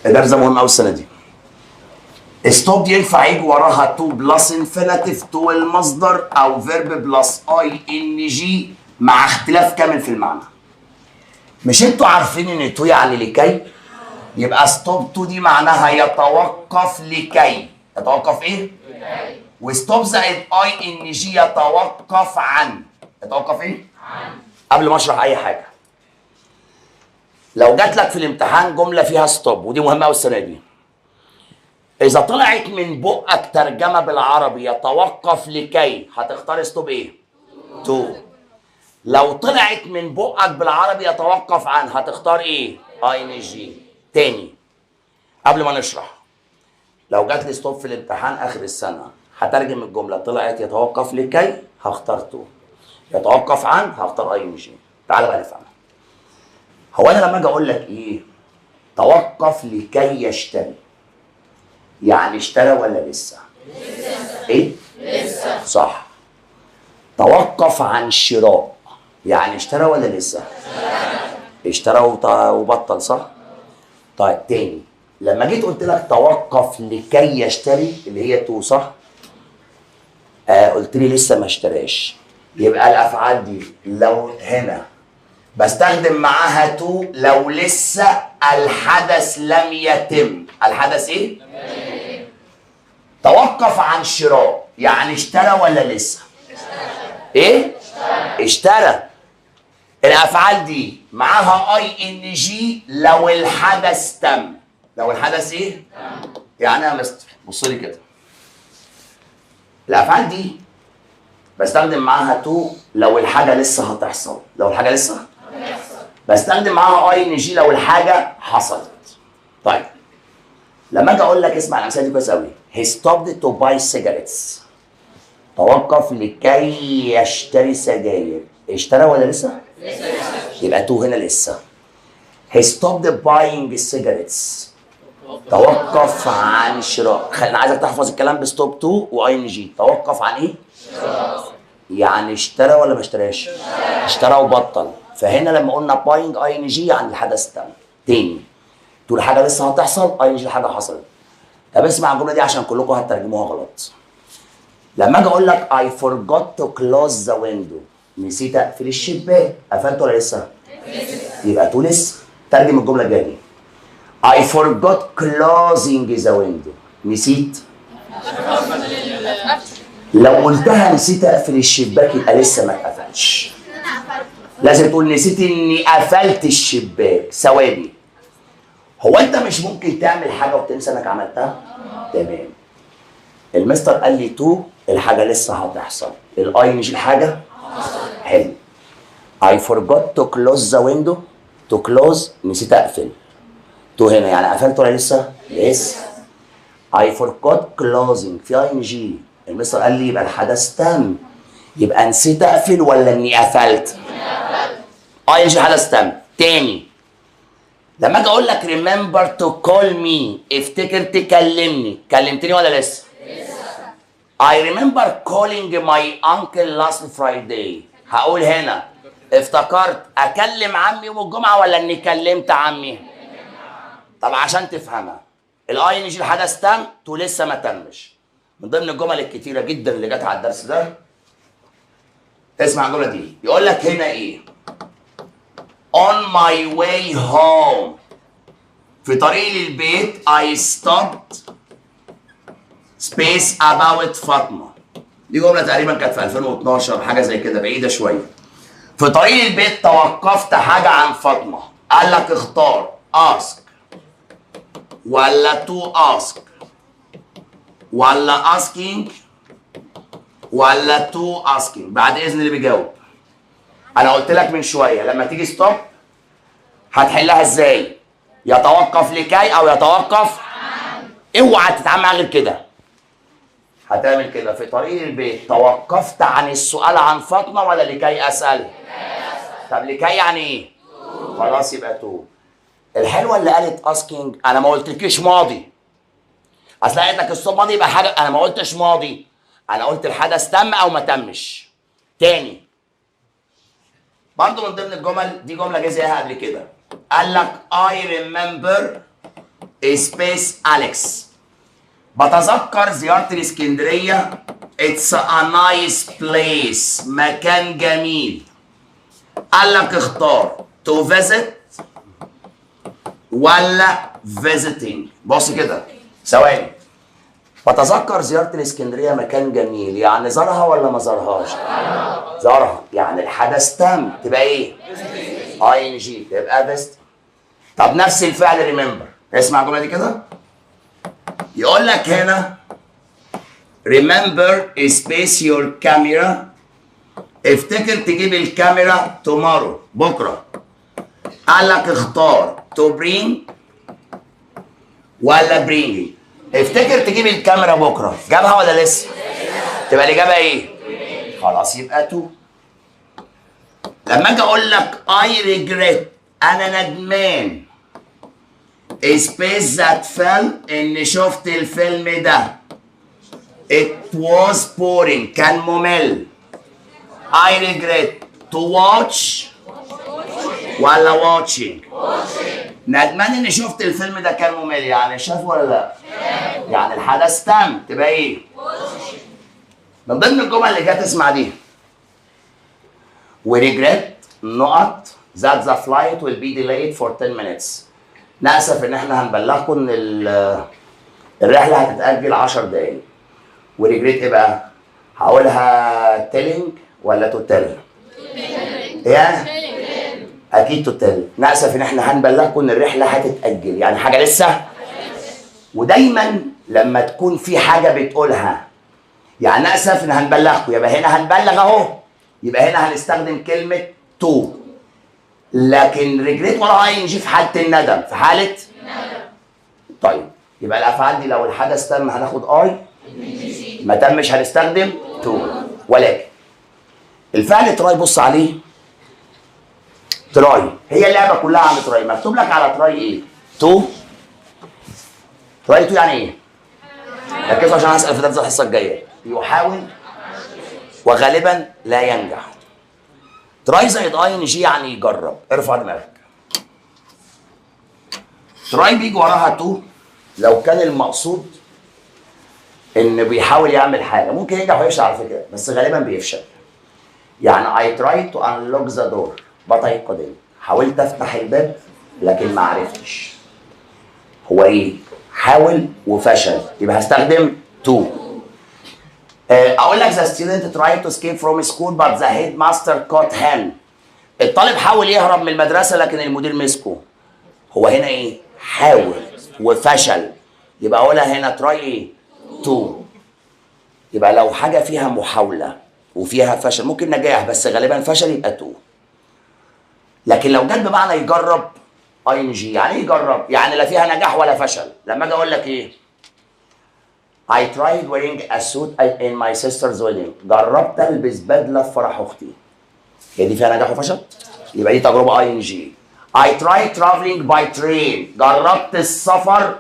الدرس ده مهم قوي السنه دي. ستوب دي ينفع يجي وراها تو بلس انفينيتيف تو المصدر او فيرب بلس اي ان جي مع اختلاف كامل في المعنى. مش انتوا عارفين ان تو يعني لكي؟ يبقى ستوب تو دي معناها يتوقف لكي. يتوقف ايه؟ لكي. وستوب زائد اي ان جي يتوقف عن. يتوقف ايه؟ عن. قبل ما اشرح اي حاجه، لو جات لك في الامتحان جمله فيها ستوب ودي مهمه قوي السنه دي، اذا طلعت من بقك ترجمه بالعربي يتوقف لكي هتختار ستوب ايه؟ تو. لو طلعت من بقك بالعربي يتوقف عن هتختار ايه؟ اي ان جي. تاني قبل ما نشرح، لو جات لي ستوب في الامتحان اخر السنه هترجم الجمله طلعت يتوقف لكي هختار تو، يتوقف عن هختار اي ان جي. تعال بقى نفهم. هو انا لما اجي اقول لك ايه؟ توقف لكي يشتري، يعني اشترى ولا لسه؟ لسه. ايه؟ لسه. صح. توقف عن شراء، يعني اشترى ولا لسه؟ اشترى وبطل صح؟ طيب تاني، لما جيت قلت لك توقف لكي يشتري اللي هي تو صح؟ قلت لي لسه ما اشتراش. يبقى الافعال دي لو هنا بستخدم معاها تو لو لسه الحدث لم يتم. الحدث ايه؟ توقف عن شراء يعني اشترى ولا لسه؟ ايه؟ اشترى. الافعال دي معاها اي ان جي لو الحدث تم. لو الحدث ايه؟ تم. يعني يا مستر بص لي كده، الافعال دي بستخدم معاها تو لو الحاجه لسه هتحصل. لو الحاجه لسه هتحصل بستخدم معاها اي ان جي لو الحاجه حصلت. طيب لما اجي اقول لك اسمع الامثله دي كويس قوي. he stopped to buy cigarettes. توقف لكي يشتري سجاير. اشترى ولا لسه؟ لسه. يبقى تو هنا لسه. he stopped buying cigarettes. توقف عن شراء. انا عايزك تحفظ الكلام بستوب تو واي ان جي. توقف عن ايه؟ شراء. يعني اشترى ولا ما اشتراش؟ اشترى وبطل. فهنا لما قلنا باينج اي ان جي يعني الحدث تم. تاني تقول حاجه لسه هتحصل اي ان جي حاجه حصلت. طب اسمع الجمله دي عشان كلكم هتترجموها غلط. لما اجي اقول لك I forgot to close the window، نسيت اقفل الشباك. قفلته ولا لسه؟ يبقى تو لسه. ترجم الجمله الجايه دي I forgot closing the window، نسيت. لو قلتها نسيت اقفل الشباك يبقى لسه ما اتقفلش. لازم تقول نسيت اني قفلت الشباك. ثواني، هو انت مش ممكن تعمل حاجه وتنسى انك عملتها؟ تمام. المستر قال لي تو الحاجه لسه هتحصل. الاي ان جي الحاجه حلو. I forgot to close the window. to close نسيت اقفل. to هنا يعني قفلت ولا لسه؟ لسه. I forgot closing في اي ان جي. المستر قال لي يبقى الحدث تم. يبقى نسيت اقفل ولا اني قفلت؟ اي ان جي حدث تم. تاني لما اجي اقول لك remember to call me افتكر تكلمني، كلمتني ولا لسه؟ I remember calling my uncle last Friday. هقول هنا افتكرت اكلم عمي يوم الجمعه ولا اني كلمت عمي؟ طب عشان تفهمها الاي ان جي الحدث تم تو لسه ما تمش. من ضمن الجمل الكتيره جدا اللي جت على الدرس ده اسمع الجمله دي. يقول لك هنا ايه؟ on my way home في طريقي للبيت I stopped space about فاطمه. دي جمله تقريبا كانت في 2012 حاجه زي كده بعيده شويه. في طريق البيت توقفت حاجه عن فاطمه. قال لك اختار ask ولا to ask ولا asking ولا to asking. بعد اذن اللي بيجاوب. انا قلت لك من شويه لما تيجي ستوب هتحلها ازاي؟ يتوقف لكي او يتوقف اوعى تتعامل معاه غير كده. هتعمل كده في طريق البيت توقفت عن السؤال عن فاطمه ولا لكي اسال؟ طب لكي يعني ايه؟ خلاص يبقى تو. الحلوه اللي قالت اسكينج انا ما قلتلكيش ماضي. اصل قالت لك الصوت ماضي يبقى حاجه، انا ما قلتش ماضي، انا قلت الحدث تم او ما تمش. تاني برضه من ضمن الجمل دي جمله جه زيها قبل كده. قال لك I remember space Alex. بتذكر زيارة الاسكندرية. It's a nice place. مكان جميل. قال لك اختار to visit ولا visiting. بص كده ثواني. بتذكر زيارة الاسكندرية مكان جميل يعني زارها ولا ما زارهاش؟ زارها يعني الحدث تم تبقى ايه؟ اي ان جي تبقى فيست. طب نفس الفعل ريمبر. اسمع الجملة دي كده. يقول لك هنا remember space your camera. افتكر تجيب الكاميرا tomorrow بكره. قال لك اختار to bring ولا bringing. افتكر تجيب الكاميرا بكره. جابها ولا لسه؟ تبقى الاجابه ايه؟ خلاص يبقى تو. لما اجي اقول لك I regret انا ندمان space that fell اني شفت الفيلم ده. It was boring كان ممل. I regret to watch ولا watching. ندمان اني شفت الفيلم ده كان ممل يعني شاف ولا لا؟ يعني الحدث تم تبقى ايه؟ من ضمن الجمل اللي جت اسمع دي. We regret نقط that the flight will be delayed for 10 minutes. نأسف ان احنا هنبلغكم ان الرحله هتتأجل 10 دقايق. We regret ايه بقى؟ هقولها telling ولا to tell؟ ايه؟ اكيد to tell. نأسف ان احنا هنبلغكم ان الرحله هتتأجل يعني حاجه لسه. ودايما لما تكون في حاجه بتقولها يعني نأسف ان هنبلغكم يبقى هنا هنبلغ اهو، يبقى هنا هنستخدم كلمه تو. لكن ريجريت ورا اي ان جي في حاله الندم. في حاله طيب يبقى الافعال دي لو الحدث تم هناخد اي، ما تمش هنستخدم تو. ولكن الفعل تراي بص عليه. تراي هي اللعبه كلها عن تراي. مكتوب لك على تراي ايه؟ تو. تراي تو يعني ايه؟ ركزوا عشان هسأل في درس الحصه الجايه. يحاول وغالبا لا ينجح. تراي زائد اي ان جي يعني يجرب. ارفع دماغك. تراي بيجي وراها تو لو كان المقصود ان بيحاول يعمل حاجه. ممكن ينجح ويفشل على فكره بس غالبا بيفشل. يعني I tried to unlock the door but I couldn't. حاولت افتح الباب لكن ما عرفتش. هو ايه؟ حاول وفشل يبقى هستخدم to. اقول لك the student tried to escape from school but the headmaster caught him. الطالب حاول يهرب من المدرسه لكن المدير مسكه. هو هنا ايه؟ حاول وفشل يبقى اقولها هنا try ايه؟ to. يبقى لو حاجه فيها محاوله وفيها فشل، ممكن نجاح بس غالبا فشل، يبقى تو. لكن لو جت بمعنى يجرب اي ان جي. يعني ايه يجرب؟ يعني لا فيها نجاح ولا فشل. لما اجي اقول لك ايه؟ I tried wearing a suit in my sister's wedding. جربت البس بدله في فرح اختي. هي دي فيها نجاح وفشل؟ يبقى دي تجربه اي ان جي. I tried traveling by train. جربت السفر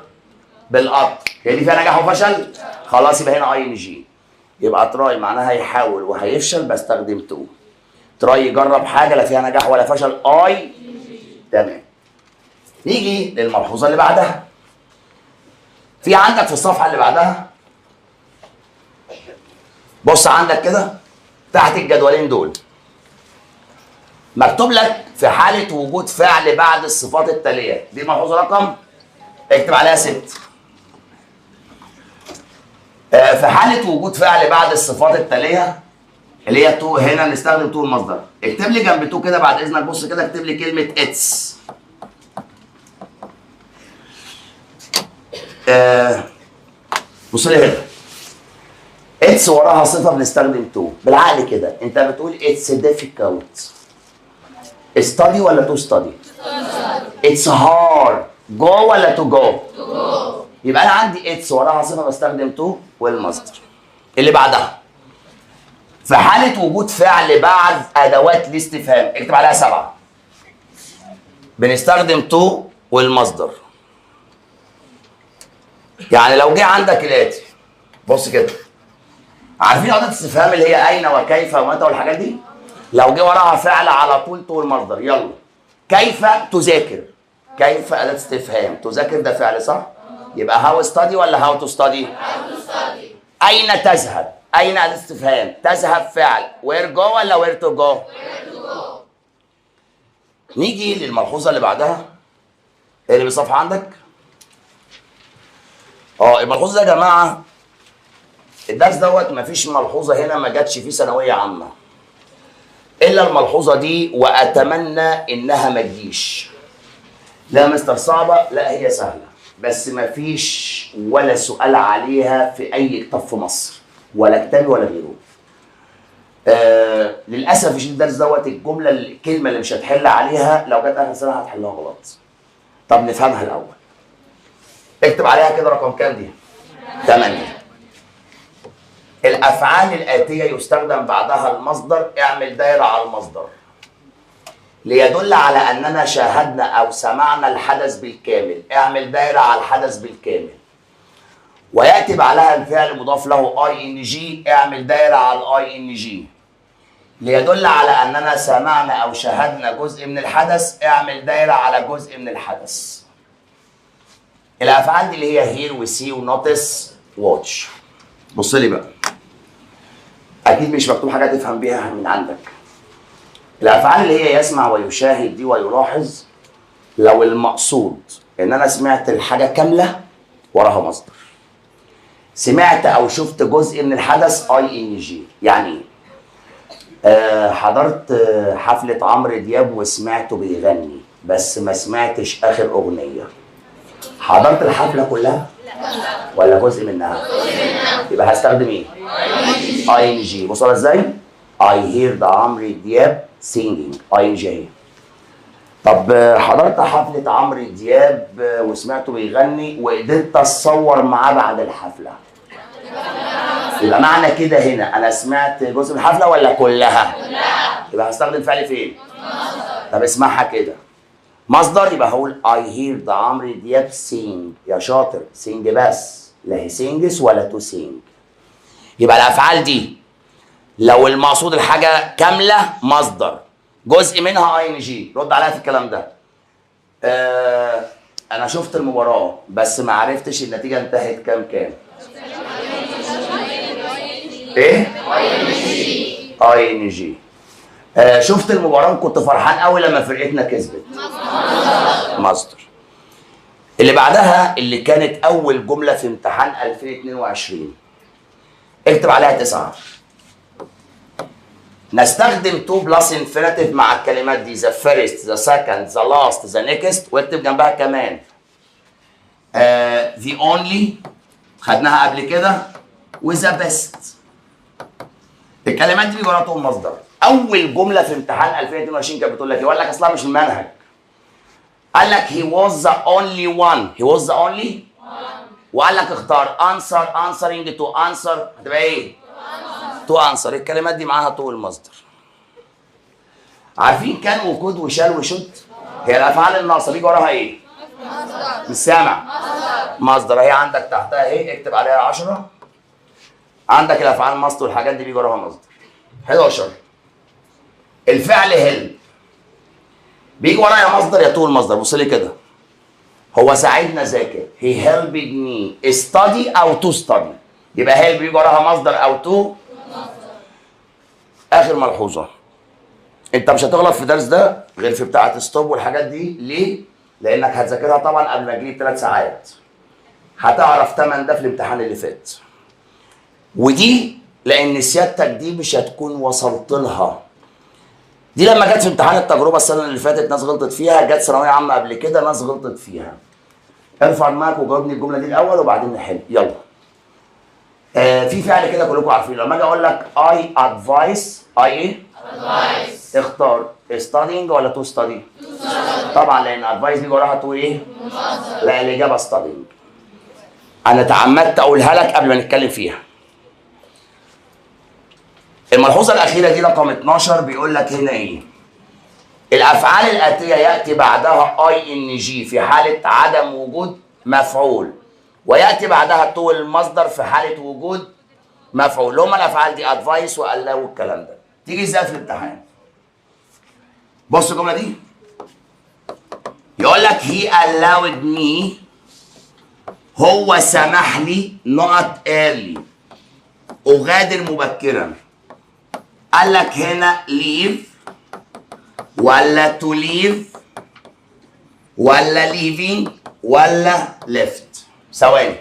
بالقطر. هي دي فيها نجاح وفشل؟ خلاص يبقى هنا اي ان جي. يبقى تراي معناها هيحاول وهيفشل، بستخدم تو. تراي يجرب حاجه لا فيها نجاح ولا فشل، اي. تمام. نيجي للملحوظه اللي بعدها. في عندك في الصفحه اللي بعدها، بص عندك كده تحت الجدولين دول مكتوب لك في حاله وجود فعل بعد الصفات التاليه. دي الملحوظه رقم، اكتب عليها 6. في حاله وجود فعل بعد الصفات التاليه اللي هي تو، هنا نستخدم تو المصدر. اكتب لي جنب تو كده بعد اذنك، بص كده اكتب لي كلمه اتس. بص لي هنا، اتس وراها صفه بنستخدم تو. بالعقل كده انت بتقول اتس difficult study ولا تو study؟ اتس هارد جو ولا تو جو؟ يبقى انا عندي اتس وراها صفه بستخدم تو والمصدر. اللي بعدها في حاله وجود فعل بعد ادوات الاستفهام، اكتب عليها 7. بنستخدم تو والمصدر. يعني لو جه عندك الاتي، بص كده، عارفين اداه الاستفهام اللي هي اين وكيف ومتى والحاجات دي؟ لو جه وراها فعل على طول تو المصدر. يلا، كيف تذاكر؟ كيف اداه استفهام، تذاكر ده فعل صح؟ يبقى هاو ستادي ولا هاو تو ستادي؟ اين تذهب؟ اين اداه استفهام؟ تذهب فعل، وير جو ولا وير تو جو؟ نيجي للملحوظه اللي بعدها اللي بالصفحه عندك. الملحوظه ده يا جماعه، الدرس دوت مفيش ملحوظه هنا ما جاتش فيه ثانويه عامه الا الملحوظه دي، واتمنى انها ما تجيش. لا مستر صعبه، لا هي سهله، بس مفيش ولا سؤال عليها في اي كتاب في مصر، ولا كتابي ولا غيره. للاسف الشديد الدرس دوت الكلمه اللي مش هتحل عليها لو جت اخر سنه هتحلها غلط. طب نفهمها الاول. اكتب عليها كده رقم كام دي؟ 8. الافعال الاتيه يستخدم بعدها المصدر. اعمل دايره على المصدر ليدل على اننا شاهدنا او سمعنا الحدث بالكامل. اعمل دايره على الحدث بالكامل. وياتي بعدها الفعل مضاف له اي ان جي. اعمل دايره على الاي ان جي ليدل على اننا سمعنا او شاهدنا جزء من الحدث. اعمل دايره على جزء من الحدث. الافعال دي اللي هي هير وسي ونوتس واتش. بص لي بقى، اكيد مش مكتوب حاجه تفهم بيها من عندك. الافعال اللي هي يسمع ويشاهد دي ويلاحظ، لو المقصود ان انا سمعت الحاجه كامله وراها مصدر. سمعت او شفت جزء من الحدث اي ان جي. يعني حضرت حفله عمرو دياب وسمعته بيغني بس ما سمعتش اخر اغنيه. حضرت الحفله كلها ولا جزء منها؟ يبقى هستخدم ايه؟ اي ان جي. بصوا ازاي؟ I heard عمرو دياب singing. اي ان جي. طب حضرت حفله عمرو دياب وسمعته بيغني وقدرت اتصور معاه بعد الحفله. يبقى معنى كده هنا انا سمعت جزء من الحفله ولا كلها؟ يبقى هستخدم فعل فين؟ طب اسمعها كده. مصدر، يبقى هقول I heard عمرو دياب sing. يا شاطر، sing بس، لا هي sings ولا to sing. يبقى الافعال دي لو المقصود الحاجه كامله مصدر، جزء منها اي ان جي. رد عليا في الكلام ده. انا شفت المباراه بس ما عرفتش النتيجه انتهت كام. ايه؟ اي ان جي. شفت المباراه وكنت فرحان قوي لما فرقتنا كسبت. مصدر. اللي بعدها اللي كانت اول جمله في امتحان 2022، اكتب عليها 9. نستخدم تو بلس انفينيتيف مع الكلمات دي. ذا فيرست، ذا سكند، ذا لاست، ذا نيكست، واكتب جنبها كمان ذا اونلي خدناها قبل كده، وذا بيست. الكلمات دي بيجي وراها طول مصدر. اول جمله في امتحان 2022 كانت بتقول لك ايه؟ وقال لك اصلا مش المنهج. قال لك he was the only one. he was the only one. وقال لك اختار answer answering to answer هتبقى ايه؟ to answer. الكلمات دي معاها طول المصدر. عارفين كان وكود وشال وشد؟ هي الافعال الناقصه بيجي وراها ايه؟ مصدر. مش سامع؟ مصدر. اهي عندك تحتها اهي، اكتب عليها 10. عندك الافعال المصدر والحاجات دي بيجي وراها مصدر. 11 الفعل هيلب بيجي وراها يا مصدر يا طول مصدر. بص لي كده، هو ساعدنا ذاكر. he helped me study او to study. يبقى help بيجي وراها مصدر او to. اخر ملحوظه، انت مش هتغلط في الدرس ده غير في بتاعه ستوب والحاجات دي. ليه؟ لانك هتذاكرها طبعا قبل ما تجيب 3 ساعات. هتعرف تمن ده في الامتحان اللي فات. ودي لان سيادتك دي مش هتكون وصلت لها. دي لما جت في امتحان التجربه السنه اللي فاتت ناس غلطت فيها، جت ثانويه عامه قبل كده ناس غلطت فيها. ارفع دماغك وجاوبني الجمله دي الاول وبعدين نحل. يلا. في فعل كده كلكم عارفينه. لما اجي اقول لك اي ادفايس، اي ايه؟ ادفايس. اختار ستادينج ولا تو ستادي؟ تو ستادي. طبعا لان ادفايس دي وراها تو ايه؟ مصدر. لا الاجابه ستادينج. انا تعمدت اقولها لك قبل ما نتكلم فيها. الملحوظه الاخيره دي رقم 12 بيقول لك هنا ايه؟ الافعال الاتيه ياتي بعدها اي ان جي في حاله عدم وجود مفعول، وياتي بعدها تو المصدر في حاله وجود مفعول. اللي هم الافعال دي ادفايس والاو والكلام ده. تيجي ازاي في الامتحان؟ بص الجمله دي يقول لك he allowed me، هو سمح لي not early، اغادر مبكرا. قال لك هنا leave ولا to leave ولا leaving ولا left؟ ثواني.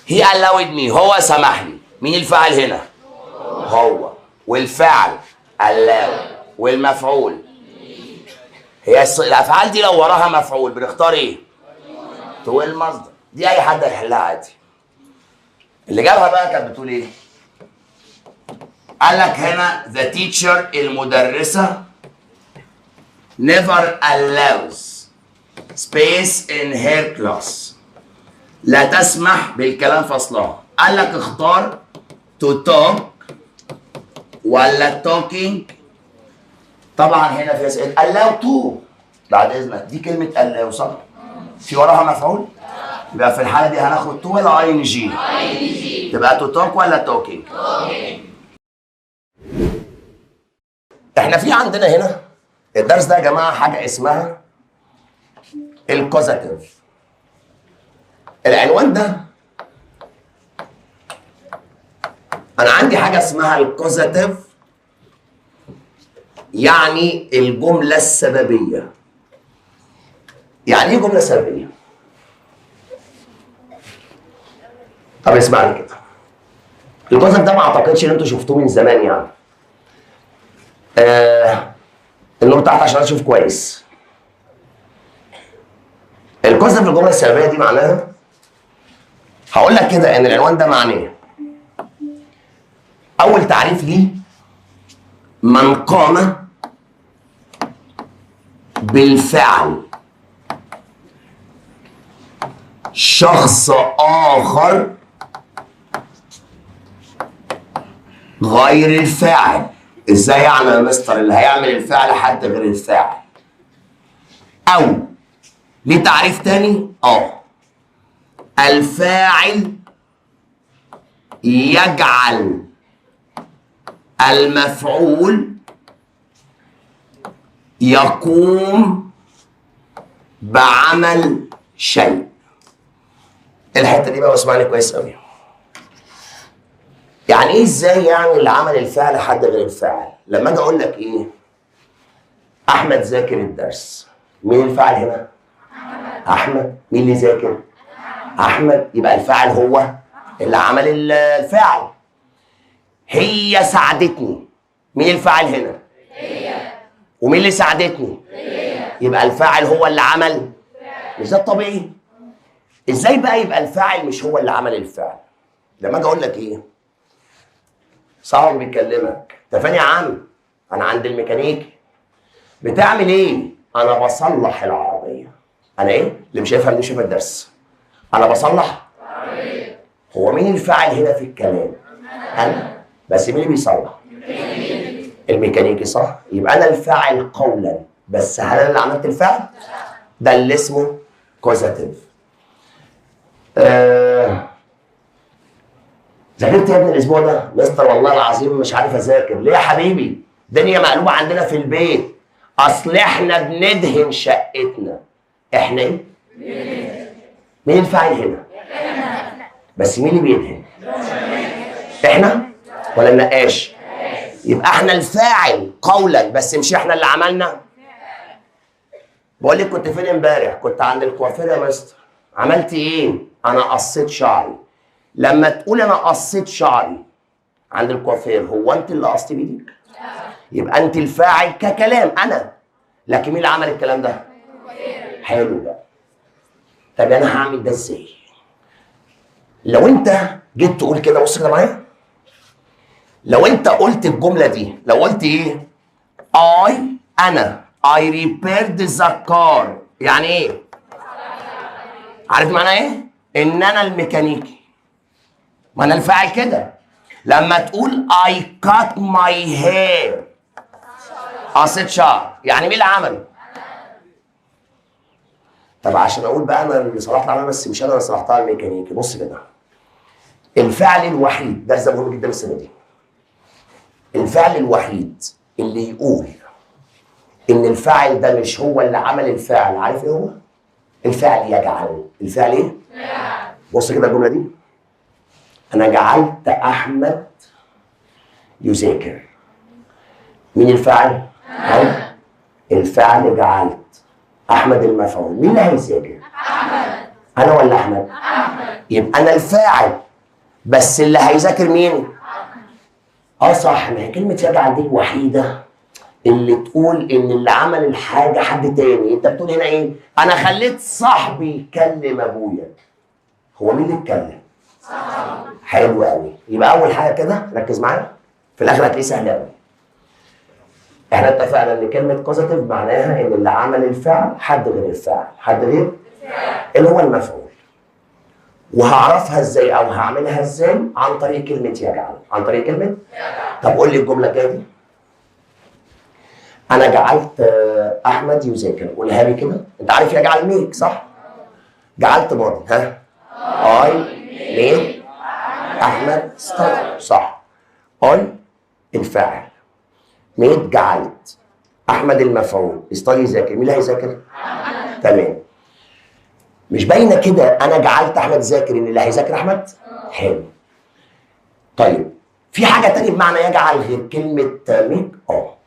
he allowed me هو سمح لي. مين الفاعل هنا؟ هو. والفعل allow والمفعول. هي الافعال دي لو وراها مفعول بنختار ايه؟ تو المصدر. دي اي حد هيحلها عادي. اللي جابها بقى كانت بتقول ايه؟ قال لك هنا the teacher المدرسة never allows space in her class، لا تسمح بالكلام فصلها. قال لك اختار to talk ولا talking. طبعا هنا في اسئله allow to. بعد اذنك دي كلمه allow صح؟ في وراها مفعول؟ يبقى في الحاله دي هناخد to ولا اي ان جي؟ تبقى to talk ولا talking؟ احنا في عندنا هنا الدرس ده يا جماعه حاجه اسمها الكوزاتيف. العنوان ده انا عندي حاجه اسمها الكوزاتيف، يعني الجمله السببيه. يعني ايه جمله سببيه؟ طب اسمعني كده. الكوزاتيف ده ما اعتقدش ان انتوا شفتوه من زمان يعني. النور تحت عشان اشوف كويس. الكوزاتيف الجمله السببيه دي معناها، هقول لك كده ان العنوان ده معناه اول تعريف ليه من قام بالفعل شخص اخر غير الفاعل. ازاي يعني يا مستر؟ اللي هيعمل الفعل حد غير الفاعل. او ليه تعريف تاني؟ الفاعل يجعل المفعول يقوم بعمل شيء. الحته دي بقى اسمعني كويس قوي. يعني ايه ازاي يعني اللي عمل الفعل حد غير الفاعل؟ لما اجي اقول لك ايه؟ احمد ذاكر الدرس. مين الفاعل هنا؟ احمد. مين اللي ذاكر؟ احمد. يبقى الفاعل هو اللي عمل الفعل. هي ساعدتني. مين الفاعل هنا؟ هي. ومين اللي ساعدتني؟ هي. يبقى الفاعل هو اللي عمل. مش ده الطبيعي؟ ازاي بقى يبقى الفاعل مش هو اللي عمل الفعل؟ لما اجي اقول لك ايه؟ صاحبك بيكلمك، انت فين يا عم؟ انا عند الميكانيكي. بتعمل ايه؟ انا بصلح العربيه. انا ايه؟ اللي مش هيفهم مش هيفهم الدرس. انا بصلح عربيه. هو مين الفاعل هنا في الكلام؟ انا. بس مين اللي بيصلح؟ الميكانيكي، صح؟ يبقى انا الفاعل قولا، بس هل انا اللي عملت الفعل؟ ده اللي اسمه كوزاتيف. ذاكرت يا ابني الاسبوع ده؟ مستر والله العظيم مش عارف اذاكر. ليه يا حبيبي؟ الدنيا مقلوبه عندنا في البيت. اصل احنا بندهن شقتنا. احنا ايه؟ مين الفاعل هنا؟ بس مين اللي بيدهن؟ احنا ولا النقاش؟ يبقى احنا الفاعل قولا، بس مش احنا اللي عملنا. بقول لك كنت فين امبارح؟ كنت عند الكوافير يا مستر. عملت ايه؟ انا قصيت شعري. لما تقول انا قصيت شعري عند الكوافير، هو انت اللي قصتي بايدك؟ يبقى انت الفاعل ككلام انا، لكن مين اللي عمل الكلام ده؟ حلو بقى. طب انا هعمل ده ازاي؟ لو انت جيت تقول كده، بص كده معايا. لو انت قلت الجمله دي، لو قلت ايه؟ I repaired the car، يعني ايه؟ عارف معنى ايه؟ ان انا الميكانيكي. ما انا الفاعل كده. لما تقول I cut my hair، قصيت شعر، يعني مين اللي عمله؟ طب عشان اقول بقى انا اللي صلحت العمل، بس مش انا اللي صلحتها، الميكانيكي. بص كده، الفعل الوحيد ده مهم جدا السنه دي. الفعل الوحيد اللي يقول ان الفاعل ده مش هو اللي عمل الفعل، عارف ايه هو؟ الفعل يجعل. الفعل ايه؟ بص كده الجمله دي، انا جعلت احمد يذاكر. مين الفاعل؟ الفعل جعلت. احمد المفعول. مين اللي هيذاكر؟ احمد. انا ولا احمد؟ احمد. يبقى انا الفاعل، بس اللي هيذاكر مين؟ صح. ما هي كلمه يجعل دي الوحيده اللي تقول ان اللي عمل الحاجه حد تاني. انت بتقول هنا ايه؟ انا خليت صاحبي يكلم ابويا. هو مين اللي اتكلم؟ صاحبي. حلو قوي. يبقى اول حاجه كده ركز معايا، في الاخر هتلاقيه سهل قوي. احنا اتفقنا ان كلمه كوزاتيف معناها ان اللي عمل الفعل حد غير الفاعل. حد غير اللي هو المفعول. وهعرفها ازاي او هعملها ازاي؟ عن طريق كلمه يجعل. عن طريق كلمه يجعل. طب قول لي الجمله الجايه دي. انا جعلت احمد يذاكر. قولها لي كده. انت عارف يجعل ميك، صح؟ جعلت ماضي. ها؟ اي ميك احمد ستارت، صح. اي الفاعل، ميك جعلت، احمد المفعول، ستارت يذاكر. مين اللي هيذاكر؟ احمد. تمام. مش باينه كده انا جعلت احمد يذاكر ان اللي هيذاكر احمد؟ حلو. طيب في حاجه تانية بمعنى يجعل غير كلمه ميك؟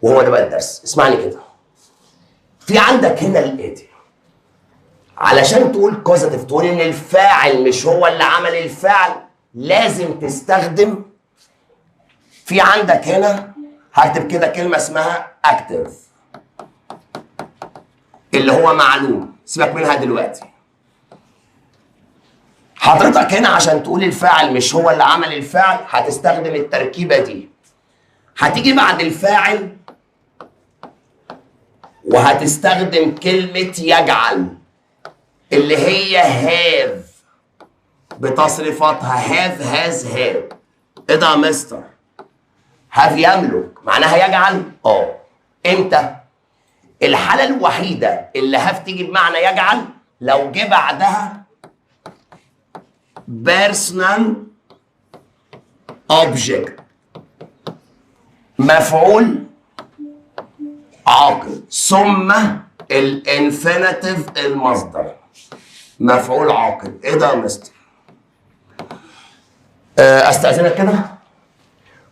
وهو ده بقى الدرس. اسمعني كده. في عندك هنا الاتي، علشان تقول كوزاتيف، تقول ان الفاعل مش هو اللي عمل الفعل، لازم تستخدم. في عندك هنا هكتب كده كلمه اسمها اكتف، اللي هو معلوم، سيبك منها دلوقتي. حضرتك هنا عشان تقول الفاعل مش هو اللي عمل الفعل هتستخدم التركيبه دي. هتيجي بعد الفاعل وهتستخدم كلمه يجعل اللي هي هاف بتصريفاتها. هاف، هاز، هاف. ايه ده يا مستر؟ هاف يملك معناها يجعل؟ امتى؟ الحاله الوحيده اللي هاف تيجي بمعنى يجعل لو جه بعدها بيرسونال اوبجكت، مفعول عاقل، ثم الانفينيتيف المصدر، مفعول عاقل. ايه ده يا مستر؟ استاذنك كده.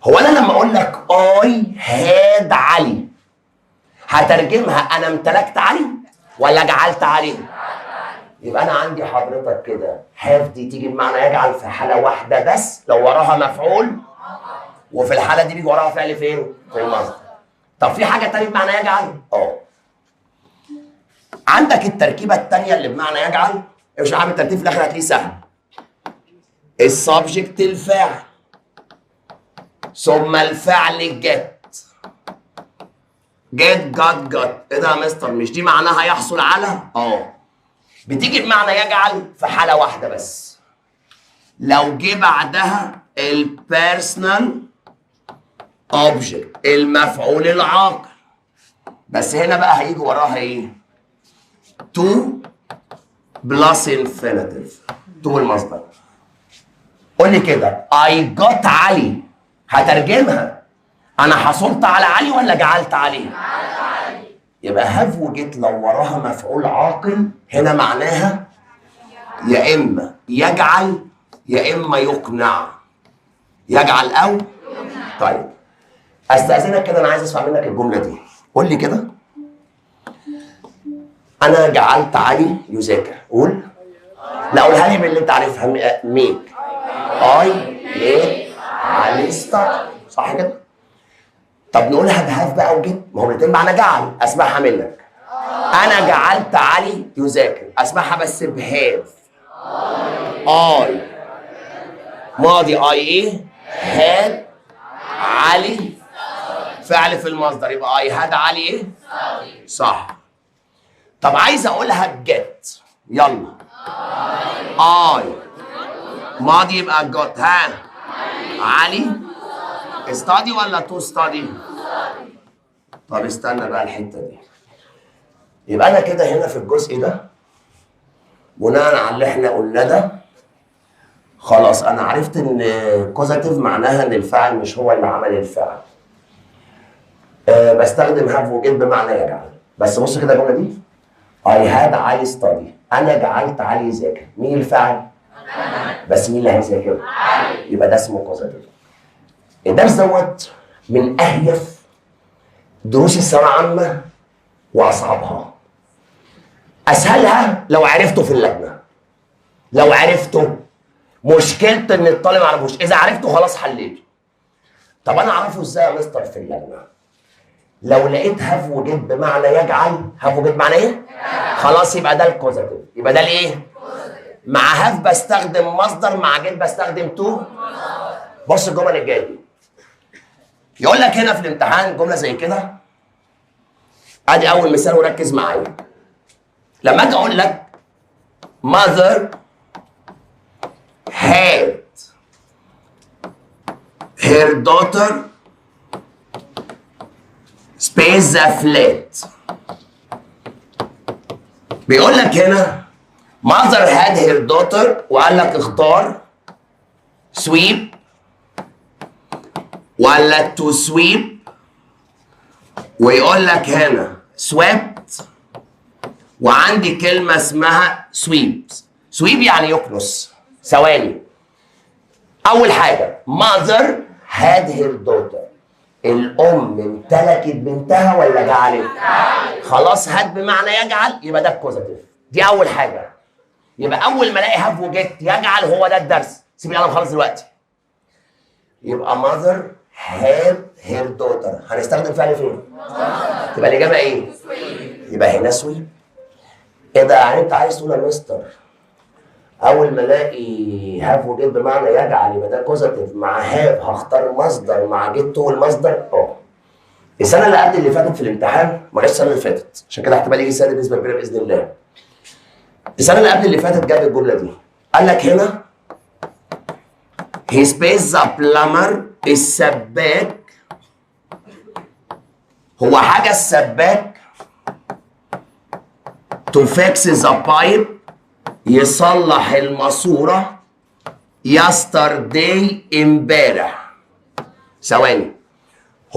هو انا لما اقول لك اي هاد علي هترجمها انا امتلكت علي ولا جعلت علي؟ يبقى انا عندي حضرتك كده هاف دي تيجي بمعنى يجعل في حاله واحده بس، لو وراها مفعول، وفي الحاله دي بيجي وراها فعل فين؟ في المصدر. طب في حاجه تانية بمعنى يجعل؟ عندك التركيبه الثانيه اللي بمعنى يجعل، مش عامل الترتيب في الاخر هتلاقيه سهل. السبجكت الفاعل، ثم الفعل جت. جت جت جت. ايه ده يا مستر؟ مش دي معناها يحصل على؟ بتيجي بمعنى يجعل في حاله واحده بس، لو جه بعدها البيرسونال اوبجكت، المفعول العاقل. بس هنا بقى هيجي وراها ايه؟ تو بلس انفينيتيف. تو المصدر. قول لي كده اي جوت علي، هترجمها انا حصلت على علي ولا جعلت علي؟ يبقى هاف وجيت لو وراها مفعول عاقل هنا معناها يا اما يجعل يا اما يقنع. يجعل او يقنع. طيب استاذنك كده، انا عايز اسمع منك الجمله دي. قول لي كده انا جعلت علي يذاكر. قول. لا قولها لي من اللي انت عارفها. ميك اي ميك علي ستارت. صح كده؟ طب نقولها بهاف بقى وجيت، ما هو الاثنين معنى جعل. اسمعها منك. انا جعلت علي يذاكر، اسمعها بس بهاف. اي ماضي اي ايه؟ هاد علي فعل في المصدر، يبقى اي هاد علي ايه؟ صح. طب عايز اقولها بجت. يلا. اي ماضي يبقى جوت. ها علي استادي ولا تو ستادي؟ طب استنى بقى الحته دي. يبقى انا كده هنا في الجزء ده بناء على اللي احنا قلناه ده خلاص انا عرفت ان كوزاتيف معناها ان الفاعل مش هو اللي عمل الفعل. بستخدم هاف وجيت بمعنى يجعل. بس بص كده الجمله دي I had علي ستادي، انا جعلت علي يذاكر. مين الفاعل؟ بس مين اللي هيذاكر؟ يبقى ده اسمه كوزاتيف. الدرس دوت من اهيف دروس الثانويه العامه واصعبها. اسهلها لو عرفته في اللجنه. لو عرفته مشكلته ان الطالب ما عرفوش، اذا عرفته خلاص حليته. طب انا اعرفه ازاي يا مستر في اللجنه؟ لو لقيت هاف وجيت بمعنى يجعل. هاف وجيت بمعنى ايه؟ خلاص يبقى ده الكوزاتيف. يبقى ده الايه؟ مع هاف بستخدم مصدر، مع جيت بستخدم تو. بص الجمل الجايه دي يقول لك هنا في الامتحان جمله زي كده. ادي اول مثال وركز معايا. لما اجي اقول لك mother had her daughter space the flat. بيقول لك هنا mother had her daughter وقال لك اختار sweep ولا to sweep، ويقول لك هنا swept وعندي كلمة اسمها sweeps. sweep يعني يكنس. ثواني. أول حاجة mother had her daughter، الأم امتلكت بنتها ولا جعلت؟ خلاص هاد بمعنى يجعل يبقى ده الكوزاتيف. دي أول حاجة. يبقى أول ما ألاقي هاف وجيت يجعل هو ده الدرس. سيبني أنا مخلص دلوقتي. يبقى mother had her daughter هنستخدم فعل فين؟ تبقى الإجابة إيه؟ يبقى هنا سويب. ايه ده؟ يعني انت عايز تقول يا مستر اول ما الاقي هاف وجيت بمعنى يجعل يبقى ده كوزاتيف، مع هاف هختار مصدر، مع جيت تو المصدر؟ السنه اللي قبل اللي فاتت في الامتحان، ما السنه اللي فاتت عشان كده احتمال يجي السنه بنسبه كبيره باذن الله. السنه اللي قبل اللي فاتت جاب الجمله دي. قال لك هنا he space the plumber، السباك. هو حاجه السباك to fix the pipe، يصلح الماسورة yesterday امبارح. ثواني.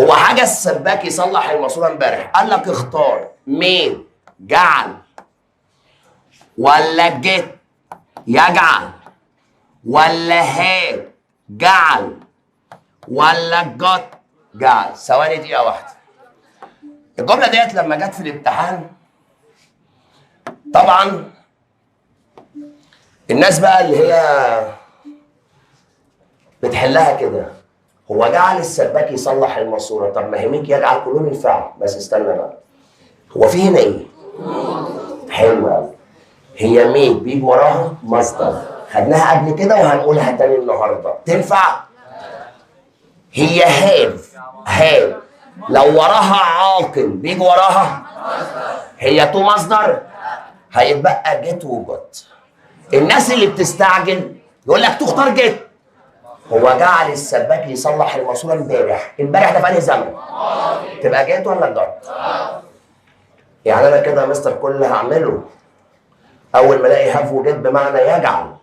هو حاجة السباك يصلح الماسورة امبارح. قال لك اختار مين؟ جعل ولا جيت يجعل ولا هاد جعل ولا جت جعل. ثواني دقيقة واحدة. الجملة ديت لما جت في الامتحان طبعا الناس بقى اللي هي بتحلها كده، هو جعل السباك يصلح الماسوره. طب ما هيميك يجعل كلهم الفعل. بس استنى بقى، هو في هنا ايه؟ حلو قوي. هي ميك بيجي وراها مصدر، خدناها قبل كده وهنقولها تاني النهارده. تنفع؟ هي هاف لو وراها عاقل بيجي وراها هي تو مصدر، هيتبقى جيت وجوت. الناس اللي بتستعجل يقول لك تختار جيت. هو جعل السباك يصلح الماسوره امبارح ده في انهي زمن؟ تبقى جيت ولا جوت؟ يعني انا كده يا مستر كل اللي هعمله اول ما الاقي هاف وجيت بمعنى يجعل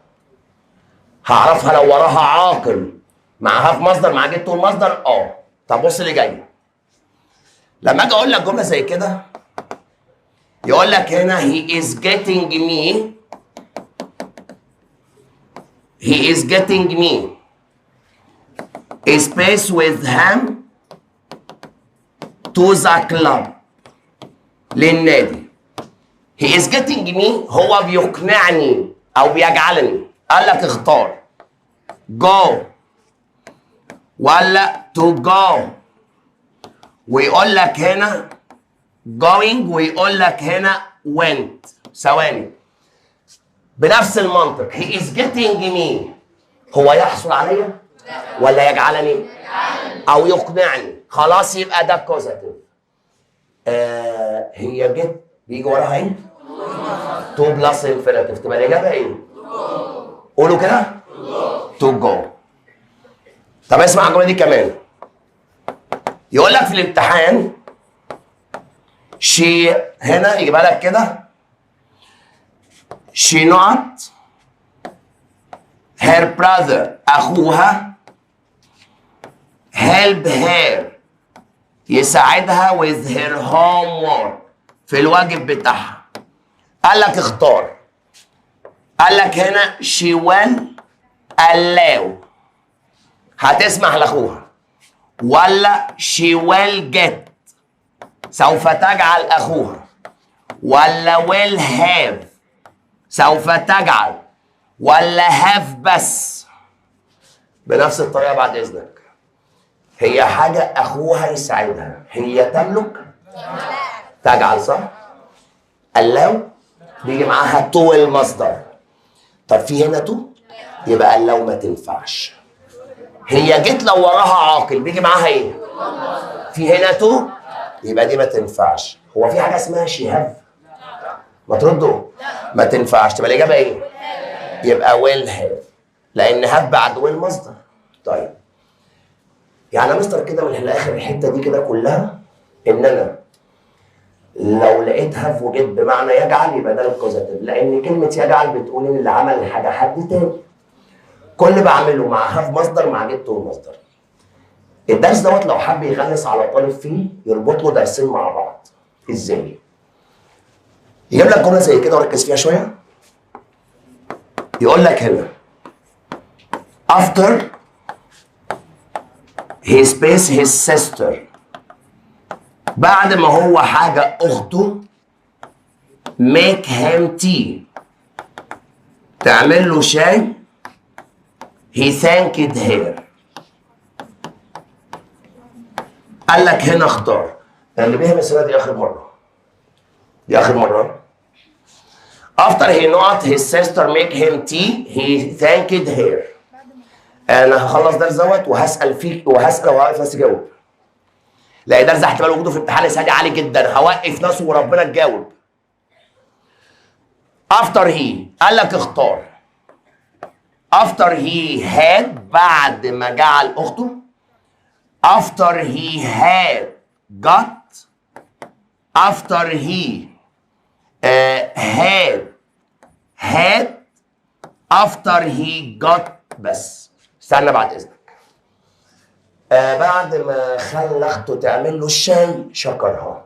هعرفها لو وراها عاقل مع هاف مصدر مع جيت والمصدر. طب بص اللي جاي. لما اجي اقول لك جمله زي كده يقول لك هنا he is getting me a space with him to the club للنادي. he is getting me هو بيقنعني او بيجعلني. قال لك اختار go ولا to go، ويقول لك هنا going ويقول لك هنا went. ثواني بنفس المنطق he is getting me هو يحصل عليا ولا يجعلني او يقنعني؟ خلاص يبقى ده كوزاتيف. هي جيت بيجي وراها ايه؟ تو بلس انفينيتيف، تبقى الاجابه ايه؟ قولوا كده تو جو. طب اسمع الجمله دي كمان. يقول لك في الامتحان she هنا يجيبها لك كده she not her brother اخوها help her يساعدها with her homework في الواجب بتاعها. قال لك اختار. قال لك هنا she will allow هتسمح لاخوها ولا she will get سوف تجعل اخوها ولا will have سوف تجعل ولا have بس. بنفس الطريقه بعد اذنك. هي حاجه اخوها يساعدها، هي تملك تجعل صح؟ allow بيجي معاها تو المصدر. طب في هنا تو يبقى allow ما تنفعش. هي جيت لو وراها عاقل بيجي معاها ايه؟ في هنا تو يبقى دي ما تنفعش. هو في حاجه اسمها شهاب؟ ما تردوا ما تنفعش. تبقى الاجابه ايه؟ يبقى ويل هاف لان هاف بعد ويل مصدر. طيب يعني يا مستر كده من الاخر الحته دي كده كلها ان انا لو لقيت هاف وجيت بمعنى يجعل يبقى ده الكوزاتيف، لان كلمه يجعل بتقول ان اللي عمل الحاجه حد تاني. كل اللي بعمله مع هاف مصدر مع جيت والمصدر. الدرس دوت لو حب يغلس على طالب فيه يربط له درسين مع بعض. ازاي؟ يجيب لك جمله زي كده وركز فيها شويه. يقول لك هنا after he space his sister بعد ما هو حاجه اخته make him tea تعمل له شاي he thanked her. قال لك هنا اختار. اللي بيهم السنه دي اخر مره. دي اخر مره. After he not his sister make him tea he thanked her. انا هخلص درس دوت وهسال فيك وهسال وهوقف ناس تجاوب. لا درس احتمال وجوده في امتحان السنه دي عالي جدا، هوقف ناس وربنا تجاوب. After he قال لك اختار. After he had بعد ما جعل اخته. After he had got after he had after he got بس. استنى بعد اذنك. بعد ما خلى اخته تعمل له الشاي شكرها.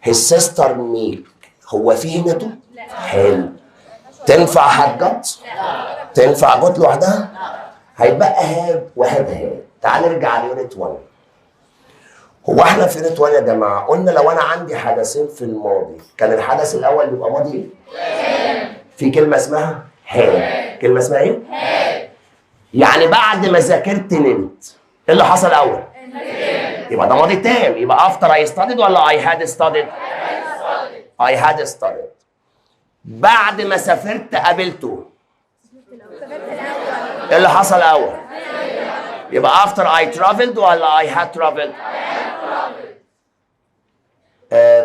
his sister milk هو في هنا تو؟ حلو. تنفع هتجت؟ تنفع جت لوحدها؟ هيبقى هاد وهاد هاد. تعال نرجع ليونت 1. هو احنا في يونت 1 يا جماعه قلنا لو انا عندي حدثين في الماضي كان الحدث الاول بيبقى ماضي ايه؟ في كلمه اسمها هاد. كلمه اسمها ايه؟ هاد. يعني بعد ما ذاكرت نمت ايه اللي حصل الاول؟ يبقى ده ماضي تام. يبقى after I studied ولا I had studied؟ I had studied. بعد ما سافرت قابلته ايه اللي حصل الاول؟ يبقى after I traveled ولا I had traveled؟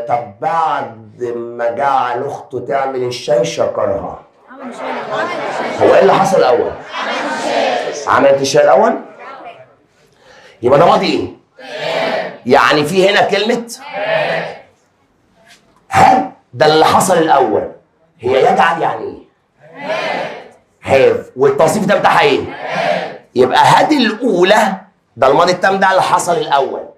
طب بعد ما جعل اخته تعمل الشاي شكرها. هو ايه اللي حصل الاول؟ عملت الشاي الاول. يبقى ده ماضي ايه؟ يعني في هنا كلمه هاد، ده اللي حصل الاول. هي يجعل يعني ايه؟ هاف، والتوصيف ده بتاعها ايه؟ يبقى هاد الاولى ده الماضي التام ده اللي حصل الاول،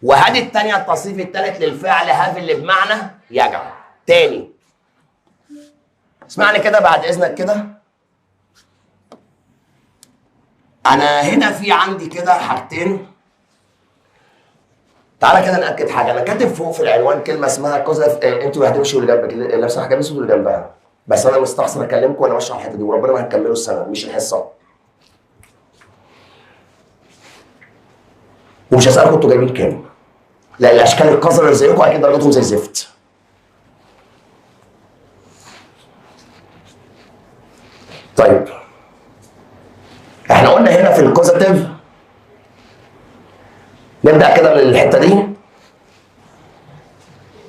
وهاد الثانيه التصريف الثالث للفعل هاف اللي بمعنى يجعل. تاني اسمعني كده بعد اذنك كده. انا هنا في عندي كده حاجتين. تعالى كده ناكد حاجه. انا كاتب فوق في العنوان كلمه اسمها كوزا. انتوا هتمشوا اللي جنبك اللي بصراحه جنبي اللي جنبها، بس انا مستخسر اكلمكم وانا بشرح الحته دي، وربنا ما هنكملوا السنه مش الحصه. ومش هسالكم انتوا جايبين كام، لا الاشكال القذره اللي زيكم اكيد درجاتهم زي الزفت. طيب احنا قلنا هنا في الكوزاتيف، نبدا كده من الحته دي.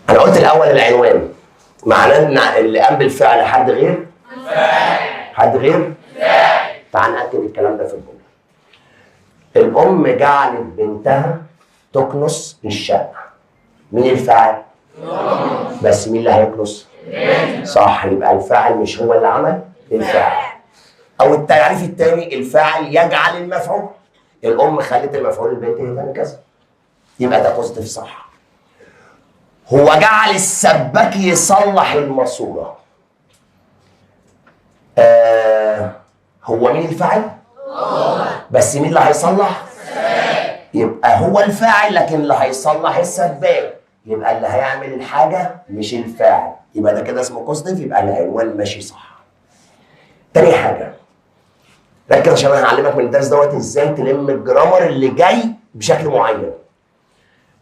انا قلت الاول العنوان معناه ان اللي قام بالفعل حد غير حد غير تعال ناكد الكلام ده في الجمله. الام جعلت بنتها تكنس الشقه. مين الفاعل؟ بس مين اللي هيكنس؟ صح، يبقى الفاعل مش هو اللي عمل الفاعل. او التعريف الثاني الفاعل يجعل المفعول. الام خلت المفعول البنت هي كذا، يبقى ده بوزيتيف صح. هو جعل السباك يصلح الماسوره. هو مين الفاعل؟ بس مين اللي هيصلح؟ يبقى هو الفاعل لكن اللي هيصلح السباك، يبقى اللي هيعمل الحاجه مش الفاعل، يبقى ده كده اسمه بوزيتيف، يبقى العنوان ماشي صح. تاني حاجه ركز عشان انا هعلمك من الدرس دوت ازاي تلم الجرامر اللي جاي بشكل معين.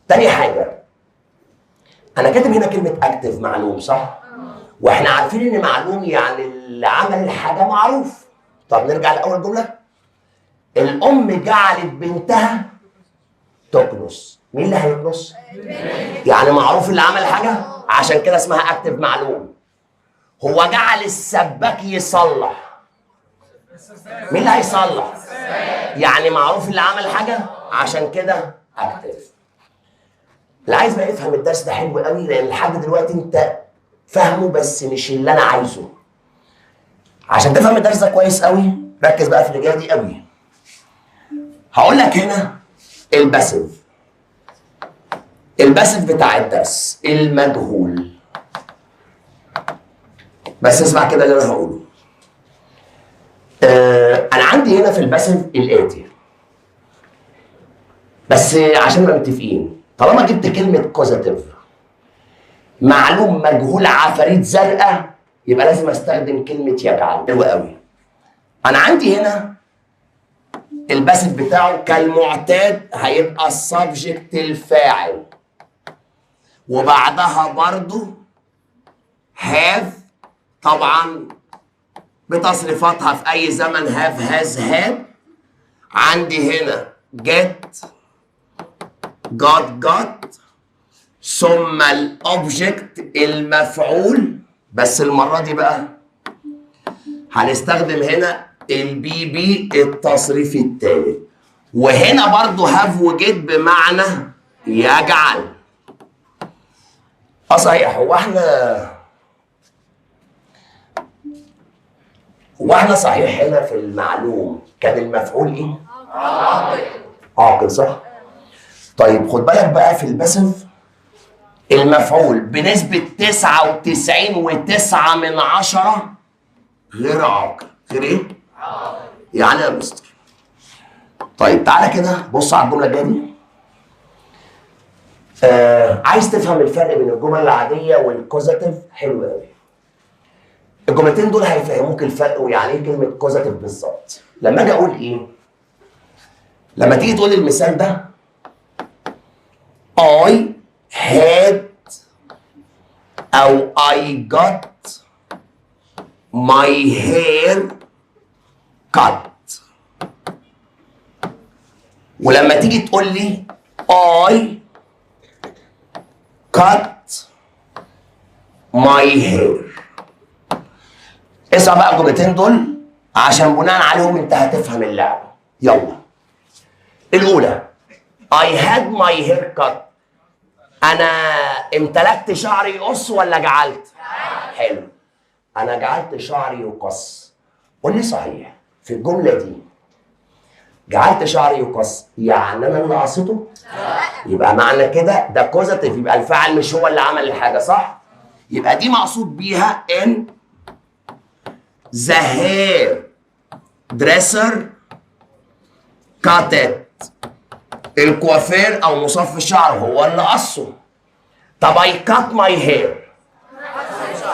تاني حاجه انا كاتب هنا كلمه اكتف معلوم صح؟ واحنا عارفين ان معلوم يعني اللي عمل الحاجه معروف. طب نرجع لاول جمله. الام جعلت بنتها تكنس. مين اللي هيكنس؟ يعني معروف اللي عمل حاجه، عشان كده اسمها اكتف معلوم. هو جعل السباك يصلح. مين اللي هيصلح؟ يعني معروف اللي عمل حاجه، عشان كده اكتف. اللي عايز بقى يفهم الدرس ده حلو قوي، لان لحد دلوقتي انت فاهمه بس مش اللي انا عايزه. عشان تفهم الدرس ده كويس قوي ركز بقى في اللي جايه دي قوي. هقول لك هنا الباسيف. الباسيف بتاع الدرس المجهول. بس اسمع كده اللي انا هقوله. انا عندي هنا في الباسيف الاتي، بس عشان نبقى متفقين، طالما جبت كلمه كوزاتيف معلوم مجهول عفاريت زرقاء يبقى لازم استخدم كلمه يجعل. حلو قوي. انا عندي هنا الباسيف بتاعه كالمعتاد هيبقى السبجكت الفاعل، وبعدها برضو هاف طبعا بتصريفاتها في اي زمن، هاف هاز هاد. عندي هنا جيت got ثم الاوبجكت المفعول، بس المره دي بقى هنستخدم هنا البي بي التصريف الثالث، وهنا برضو هاف وجيت بمعنى يجعل. صحيح. هو احنا صحيح هنا في المعلوم كان المفعول ايه؟ عاقل صح؟ طيب خد بالك بقى في الباسيف المفعول بنسبة 99.9 غير عاقل. غير ايه؟ يعني يا مستر. طيب تعالى كده بص على الجملة الجاية دي. عايز تفهم الفرق بين الجمل العادية والكوزاتيف؟ حلو قوي. الجملتين دول هيفهموك الفرق ويعني ايه كلمة كوزاتيف بالظبط. لما اجي اقول ايه؟ لما تيجي تقول المثال ده I had أو I got my hair cut. ولما تيجي تقول لي I cut my hair، اسمع بقى الجملتين دول عشان بناء عليهم انت هتفهم اللعبه. يلا. الاولى I had my hair cut، انا امتلكت شعري يقص ولا جعلت؟ حلو. انا جعلت شعري يقص. قول لي صحيح في الجمله دي جعلت شعري يقص يعني انا اللي قصيته؟ يبقى معنى كده ده كوزاتيف، يبقى الفاعل مش هو اللي عمل الحاجه، صح؟ يبقى دي مقصود بيها ان the hair dresser cut it، الكوافير او مصفي الشعر هو اللي قصه. طب I cut my hair،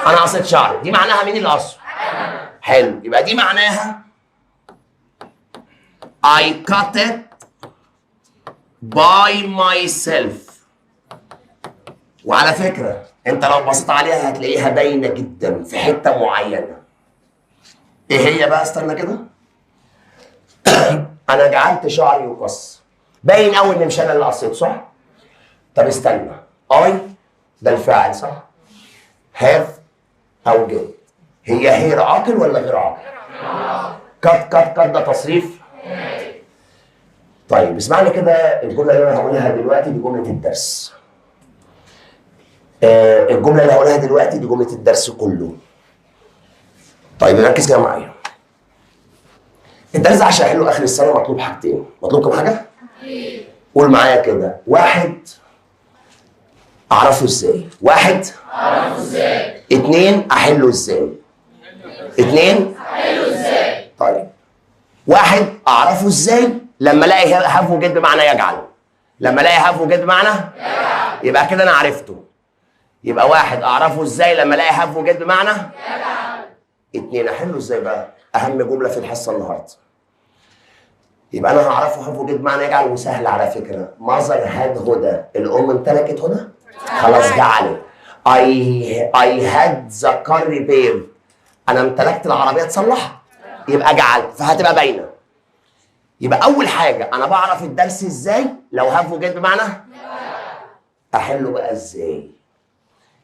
انا قصيت شعري، دي معناها مين اللي قصه؟ حلو. يبقى دي معناها I cut it by myself. وعلى فكرة انت لو بصيت عليها هتلاقيها باينة جدا في حتة معينة. ايه هي بقى؟ استنى كده. انا جعلت شعري يقص، باين قوي ان مش انا اللي قصيت، صح؟ طب استنى، I ده الفاعل صح؟ have او get، هي هير عاقل ولا غير عاقل؟ كات كات كات ده تصريف. طيب اسمعني كده، الجمله اللي انا هقولها دلوقتي دي جمله الدرس. الجمله اللي هقولها دلوقتي دي جمله الدرس كله. طيب ركز كده معايا. الدرس عشان احله اخر السنه مطلوب حاجتين. مطلوب كم حاجه؟ قول معايا كده. واحد، اعرفه ازاي. واحد، اعرفه ازاي. اتنين، احله ازاي. اتنين، احله ازاي. طيب واحد، اعرفه ازاي لما الاقي هاف وجد بمعنى يجعل. لما الاقي هاف وجد بمعنى يجعل، يبقى كده انا عرفته. يبقى واحد، اعرفه ازاي لما الاقي هاف وجد بمعنى يجعل. اتنين، احله ازاي بقى؟ اهم جمله في الحصه النهارده. يبقى انا هعرفه هاف وجد بمعنى يجعل، وسهل على فكره. ماذر هاد هدى، الام امتلكت هدى؟ خلاص جعلت. I had the car repaired، انا امتلكت العربيه تصلحها، يبقى جعلت، فهتبقى باينه. يبقى اول حاجه انا بعرف الدرس ازاي لو هاف وجد بمعنى احله بقى ازاي.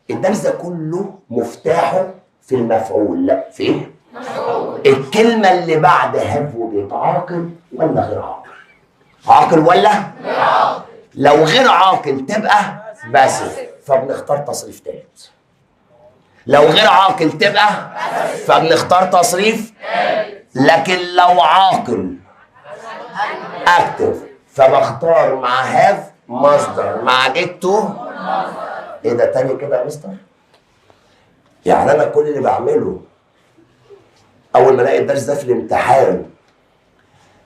الدرس ده كله مفتاحه في المفعول. لا في ايه؟ مفعول. الكلمه اللي بعد هاف وجد عاقل ولا غير عاقل؟ عاقل ولا غير عاقل؟ لو غير عاقل تبقى باسف، فبنختار تصريف تالت. لو غير عاقل تبقى فبنختار تصريف، لكن لو عاقل اكتف فبختار مع هاف مصدر مع جيتو. ايه ده تاني كده يا مستر؟ يعني انا كل اللي بعمله اول ما الاقي الدرس ده في الامتحان،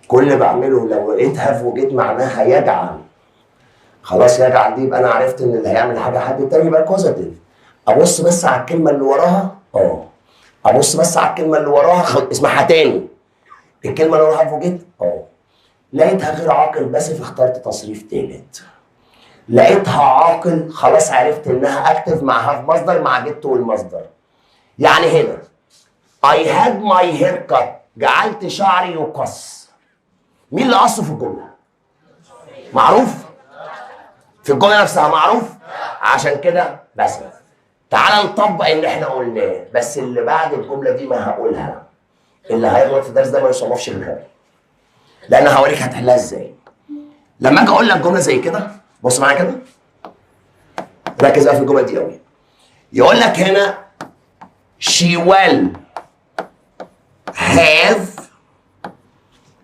كل اللي بعمله لو لقيت هاف وجيت معناها يجعل، خلاص يجعل دي يبقى انا عرفت ان اللي هيعمل حاجه حد تاني يبقى كوزاتيف. ابص بس على الكلمه اللي وراها. ابص بس على الكلمه اللي وراها، اسمعها تاني. الكلمه اللي وراها هاف وجيت لقيتها غير عاقل باسف، اخترت تصريف تالت. لقيتها عاقل خلاص عرفت انها اكتف مع هاف مصدر مع جيت والمصدر. يعني هنا I had my hair cut، جعلت شعري يقص. مين اللي قصه في الجمله؟ معروف؟ في الجمله نفسها معروف؟ عشان كده بس تعال نطبق اللي احنا قلناه، بس اللي بعد الجمله دي ما هقولها. اللي هيغلط في الدرس ده ما يصنفش غير، لان هوريك هتحلها ازاي. لما اجي اقول لك جمله زي كده، بص معايا كده، ركز بقى في الجمله دي قوي. يقول لك هنا she will have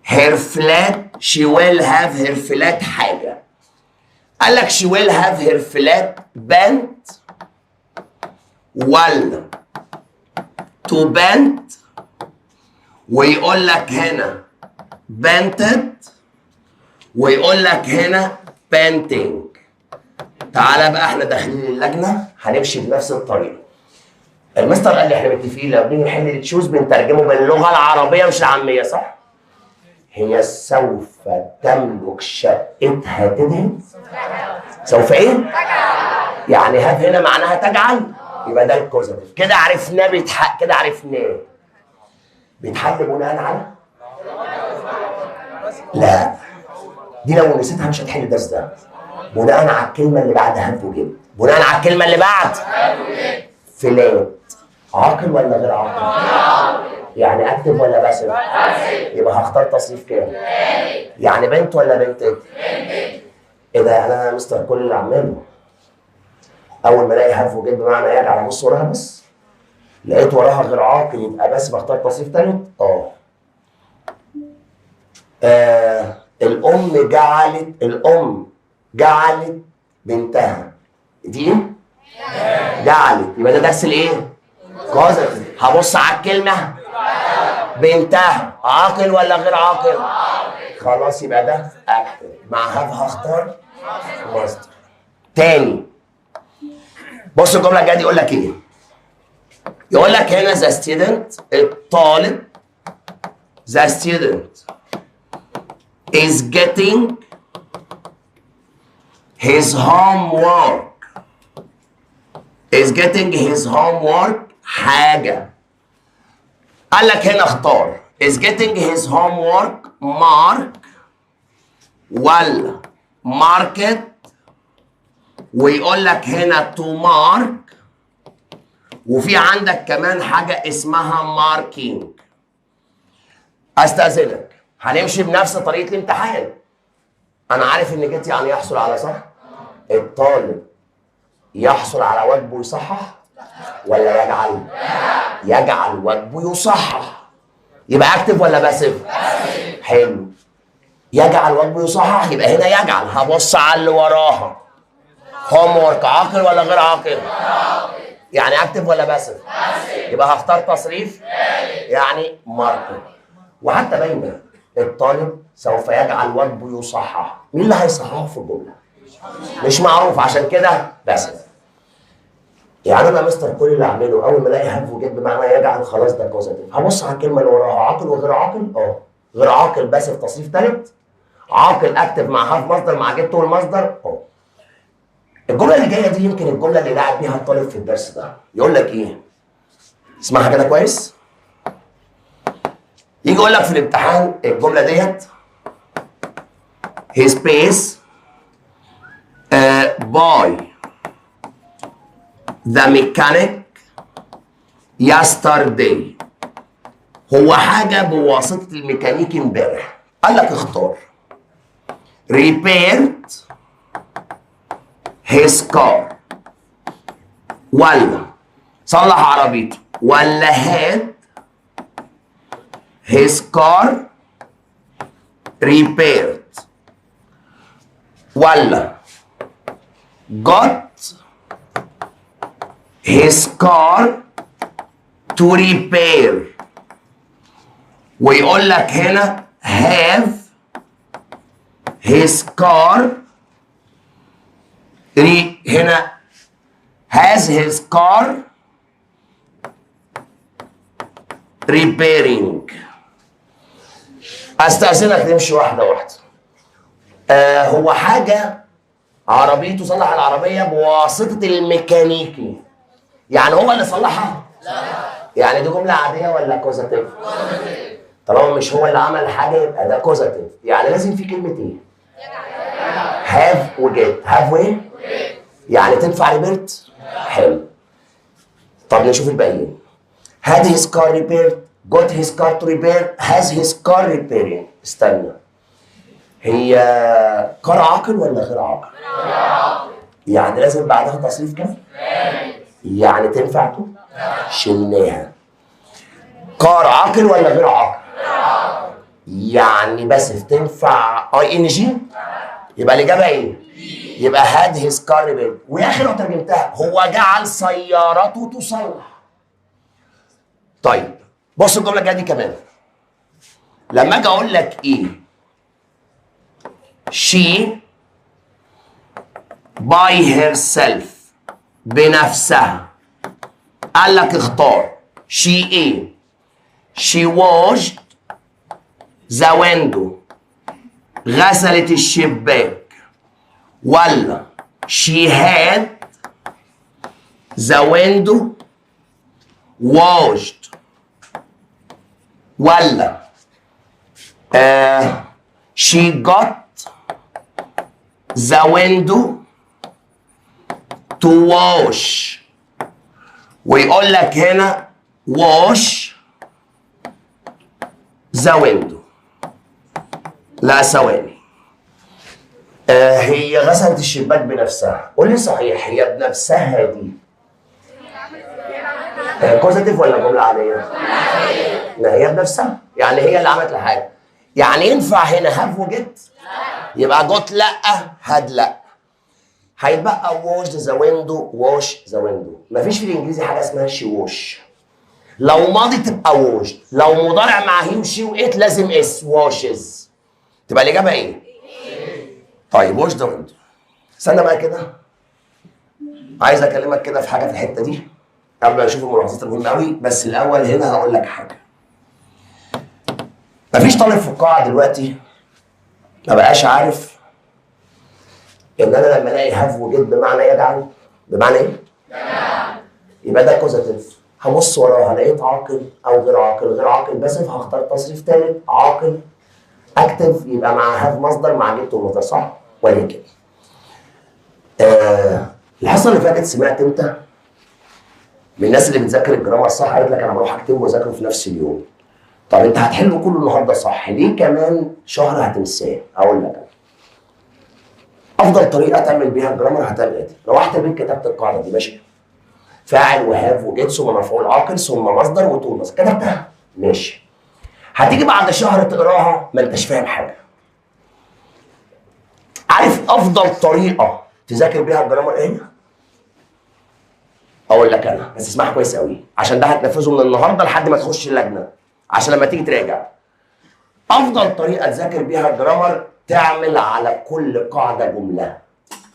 her flat، she will have her flat حاجه. قال لك she will have her flat bent ولا to bent، ويقول لك هنا bented، ويقول لك هنا painting. تعالى بقى احنا داخلين اللجنه هنمشي بنفس الطريقه. المستر قال لي احنا متفقين لو بنيجي نحل التشوز بنترجمه باللغه العربيه مش العاميه، صح؟ هي سوف تملك شقتها تدهن؟ سوف ايه؟ يعني هاف هنا معناها تجعل، يبقى ده الكوزاتيف. كده عرفناه كده عرفناه بيتحل بناء على؟ لا دي لو نسيتها مش هتحل الدرس ده. بناء على الكلمه اللي بعد هاف وجيت. بناء على الكلمه اللي بعد فلات. عاقل ولا غير عاقل؟ يعني اكتف ولا باسف؟ يبقى هختار تصريف كام؟ يعني بنت ولا بنتك؟ ايه ده؟ يعني انا يا مستر كل اللي اعمله اول ما الاقي هاف وجيت بمعنى ايه على بص وراها بس، لقيت وراها غير عاقل يبقى باسف اختار تصريف تاني؟ الام جعلت بنتها. دي ايه؟ جعلت. يبقى ده درس الايه؟ كوزيتيف. هبص على الكلمه بنتها عاقل ولا غير عاقل؟ خلاص يبقى ده اكتف. مع هاف هختار ماستر. تاني بص الجمله الجايه دي يقول لك ايه؟ يقول لك هنا ذا ستودنت الطالب ذا ستودنت is getting his homework حاجة. قال لك هنا اختار is getting his homework mark ولا market، ويقول لك هنا to mark، وفي عندك كمان حاجة اسمها marking. استأذنك هنمشي بنفس طريقة الامتحان. أنا عارف إن جيت يعني يحصل على صح؟ الطالب يحصل على واجبه يصحح ولا يجعل واجبه يصحح. يبقى اكتف ولا باسف؟ حلو. يجعل واجبه يصحح يبقى هنا يجعل. هبص على اللي وراها هوم ورك عاقل ولا غير عاقل؟ يعني اكتف ولا باسف؟ يبقى هختار تصريف يعني ماركت. وحتى باينه الطالب سوف يجعل واجبه يصحح. مين اللي هيصححه في الجمله؟ مش معروف، عشان كده باسف. يعني انا مستر كل اللي اعمله اول ما الاقي هاف وجيت بمعنى يجعل خلاص ده كوزيتيف. هبص على الكلمه اللي وراها عاقل وغير عاقل. غير عاقل باسف تصريف ثالث، عاقل اكتف مع هاف مصدر مع جيت والمصدر. الجمله اللي جايه دي يمكن الجمله اللي لعب بيها الطالب في الدرس ده. يقول لك ايه؟ اسمعها كده كويس. يجي يقول لك في الامتحان الجمله ديت his space by the mechanic yesterday. هو حاجة بواسطة الميكانيكي امبارح. قال لك اختار repaired his car ولا صلح عربيته ولا had his car repaired ولا got his car to repair. ويقول لك هنا have his car هنا has his car repairing. استأذنك نمشي واحدة واحدة. هو حاجة عربيته صلح العربية بواسطة الميكانيكي، يعني هو اللي صلحها؟ لا. يعني دي جملة عادية ولا كوزاتيف؟ طالما مش هو اللي عمل حاجة يبقى ده كوزاتيف. يعني لازم في كلمة ايه؟ هاف وجيت. هاف وايه؟ يعني تنفع ريبيرت؟ حلو. طب نشوف الباقيين. had his car repaired got his car to repair has his car repairing. استنى، هي كار عاقل ولا غير عاقل؟ يعني لازم بعدها تصريف كام؟ يعني تنفع تو؟ شلناها. كار عاقل ولا غير عاقل؟ يعني بس تنفع اي ان جي؟ يبقى الاجابه ايه؟ يبقى هاد هيز كار ريبيرد. ويا اخي لو ترجمتها هو جعل سيارته تصلح. طيب بص الجمله الجايه دي كمان. لما اجي اقول لك ايه؟ she by herself بنفسها. قال لك اختار she ايه؟ she washed the window غسلت الشباك ولا she had the window washed ولا she got the window to wash. ويقول لك هنا wash the window. لا ثواني. هي غسلت الشباك بنفسها. قول لي صحيح هي بنفسها دي كوزاتيف ولا جملة عادية؟ لا هي بنفسها، يعني هي اللي عملت الحاجة. يعني ينفع هنا هاف وجيت؟ يبقى جوت لا، هاد لا. هيتبقى wash the window wash the window. مفيش في الانجليزي حاجة اسمها she wash. لو ماضي تبقى wash، لو مضارع مع هي وشي وإت لازم اس washes. تبقى الإجابة إيه؟ طيب wash the window. استنى بقى كده. عايز أكلمك كده في حاجة في الحتة دي قبل ما اشوف الملاحظات المهمه قوي، بس الاول هنا هقول لك حاجه. مفيش طالب في القاعه دلوقتي ما بقاش عارف ان انا لما الاقي هاف وجيت بمعنى يجعل، بمعنى ايه؟ يبقى ده كوزاتيف. هبص وراها لقيت عاقل او غير عاقل، غير عاقل باسف، هختار تصريف ثالث عاقل اكتف يبقى مع هاف مصدر مع جيت والمصدر، صح؟ ولا كده؟ الحصه اللي فاتت سمعت انت من الناس اللي بتذاكر الجرامر صح قالت لك انا بروح اكتبه واذاكره في نفس اليوم. طب انت هتحله كله النهارده صح، ليه كمان شهر هتنساه؟ اقول لك انا. افضل طريقه تعمل بيها الجرامر هتعمل ايه؟ روحت البيت كتبت القاعده دي ماشي. فاعل وهاف وجيت ثم مفعول عاقل ثم مصدر وطول مصدر، كتبتها ماشي. هتيجي بعد شهر تقراها ما انتش فاهم حاجه. عارف افضل طريقه تذاكر بيها الجرامر ايه؟ اقول لك انا، بس اسمعها كويس قوي عشان ده هتنفذه من النهارده لحد ما تخش اللجنه عشان لما تيجي تراجع. افضل طريقه تذاكر بيها الجرامر تعمل على كل قاعده جمله.